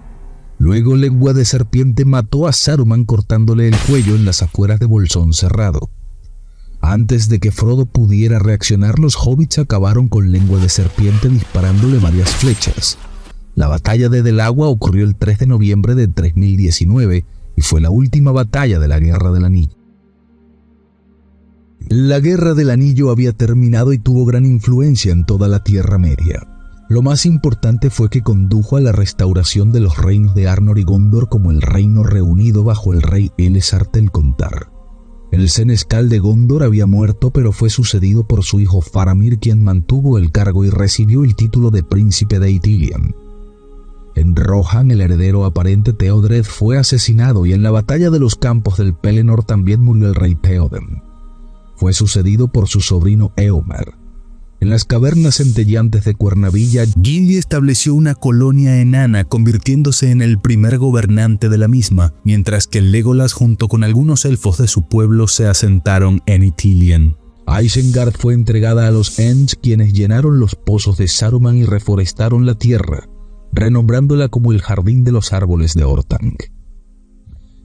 Luego Lengua de Serpiente mató a Saruman cortándole el cuello en las afueras de Bolsón Cerrado. Antes de que Frodo pudiera reaccionar, los hobbits acabaron con Lengua de Serpiente disparándole varias flechas. La batalla de Del Agua ocurrió el 3 de noviembre de 3019 y fue la última batalla de la Guerra del Anillo. La Guerra del Anillo había terminado y tuvo gran influencia en toda la Tierra Media. Lo más importante fue que condujo a la restauración de los reinos de Arnor y Gondor como el reino reunido bajo el rey Elessar el Contar. El senescal de Gondor había muerto, pero fue sucedido por su hijo Faramir, quien mantuvo el cargo y recibió el título de príncipe de Ithilien. En Rohan, el heredero aparente Theodred fue asesinado y en la batalla de los campos del Pelennor también murió el rey Theoden. Fue sucedido por su sobrino Éomer. En las cavernas centelleantes de Cuernavilla,
Gimli estableció una colonia enana, convirtiéndose en el primer gobernante de la misma, mientras que Legolas junto con algunos elfos de su pueblo se asentaron en Ithilien.
Isengard fue entregada a los Ents, quienes llenaron los pozos de Saruman y reforestaron la tierra, renombrándola como el Jardín de los Árboles de Orthanc.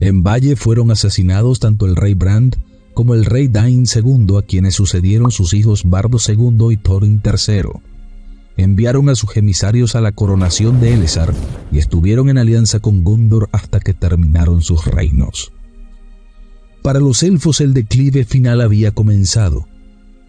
En Valle fueron asesinados tanto el rey Brand como el rey Dain II, a quienes sucedieron sus hijos Bardo II y Thorin III. Enviaron a sus emisarios a la coronación de Elessar y estuvieron en alianza con Gondor hasta que terminaron sus reinos. Para los elfos el declive final había comenzado.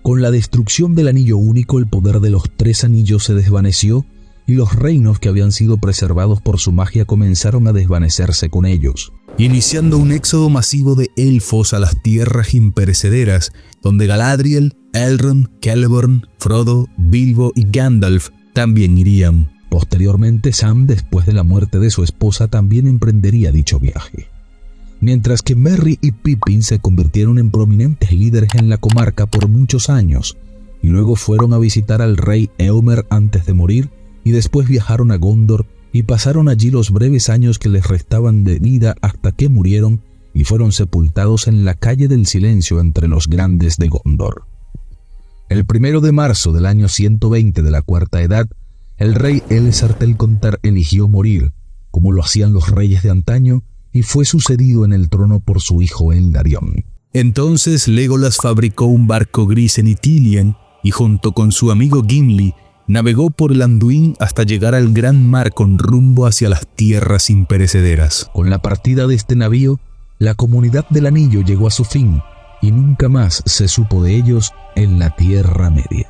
Con la destrucción del Anillo Único, el poder de los 3 anillos se desvaneció y los reinos que habían sido preservados por su magia comenzaron a desvanecerse con ellos,
iniciando un éxodo masivo de elfos a las tierras imperecederas, donde Galadriel, Elrond, Celeborn, Frodo, Bilbo y Gandalf también irían.
Posteriormente, Sam, después de la muerte de su esposa, también emprendería dicho viaje. Mientras que Merry y Pippin se convirtieron en prominentes líderes en la comarca por muchos años, y luego fueron a visitar al rey Éomer antes de morir, y después viajaron a Gondor y pasaron allí los breves años que les restaban de vida hasta que murieron y fueron sepultados en la calle del silencio entre los grandes de Gondor. El 1 de marzo del año 120 de la Cuarta Edad, el rey Elessar Telcontar eligió morir, como lo hacían los reyes de antaño, y fue sucedido en el trono por su hijo Eldarion.
Entonces Legolas fabricó un barco gris en Ithilien y junto con su amigo Gimli navegó por el Anduin hasta llegar al gran mar con rumbo hacia las tierras imperecederas.
Con la partida de este navío, la comunidad del Anillo llegó a su fin y nunca más se supo de ellos en la Tierra Media.